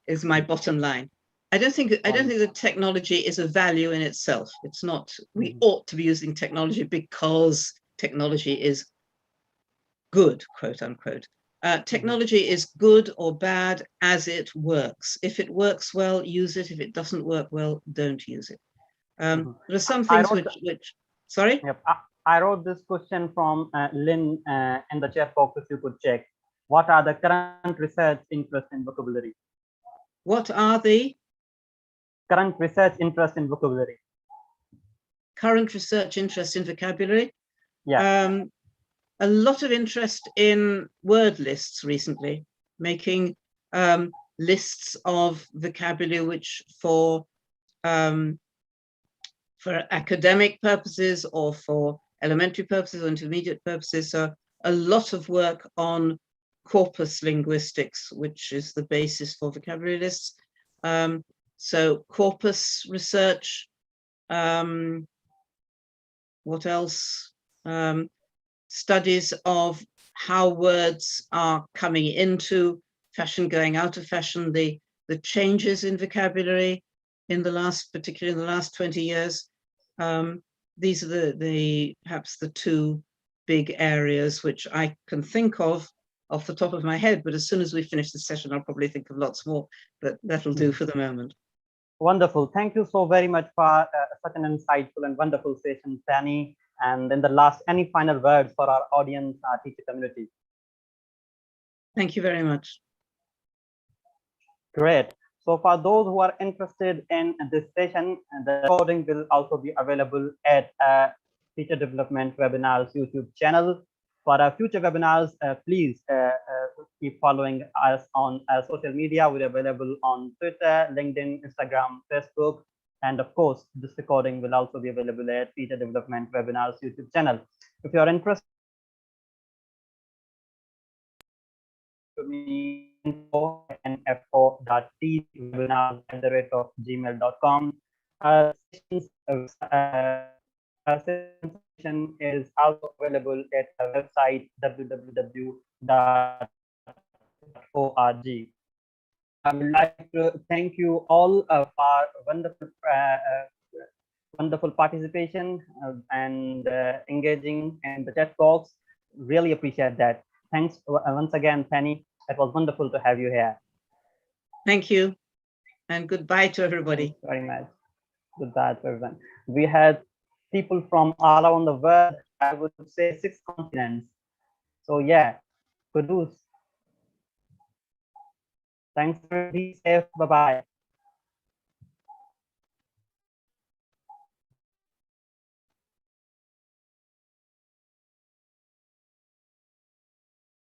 is my bottom line. I don't think that technology is a value in itself. It's not, we ought to be using technology because technology is good, quote unquote. Technology is good or bad as it works. If it works well, use it. If it doesn't work well, don't use it. There are some things which sorry? Yep. I wrote this question from Lynn in the chat box, if you could check. What are the current research interests in vocabulary? What are the Current research interests in vocabulary? current research interests in vocabulary? Yeah. A lot of interest in word lists recently, making lists of vocabulary which for academic purposes or for elementary purposes or intermediate purposes. So a lot of work on corpus linguistics, which is the basis for vocabulary lists. So corpus research, what else? Studies of how words are coming into fashion, going out of fashion, the changes in vocabulary in the last, particularly in the last 20 years. These are perhaps the two big areas which I can think of off the top of my head, but as soon as we finish the session, I'll probably think of lots more, but that'll do for the moment. Wonderful. Thank you so very much for such an insightful and wonderful session, Fanny. And in the last, any final words for our audience, our teacher community? Thank you very much. Great. So for those who are interested in this session, the recording will also be available at Teacher Development Webinars YouTube channel. For our future webinars, please keep following us on social media. We're available on Twitter, LinkedIn, Instagram, Facebook. And of course, this recording will also be available at Teacher Development Webinars YouTube channel. If you are interested, to me, info@nfo.twebinars@gmail.com. Session is also available at our website www.org. I would like to thank you all for wonderful participation and engaging in the chat box. Really appreciate that. Thanks once again, Fanny. It was wonderful to have you here. Thank you, and goodbye to everybody. Thanks very much. Goodbye to everyone. We had people from all around the world. I would say 6 continents. So yeah, kudos. Thanks for being safe. Bye bye.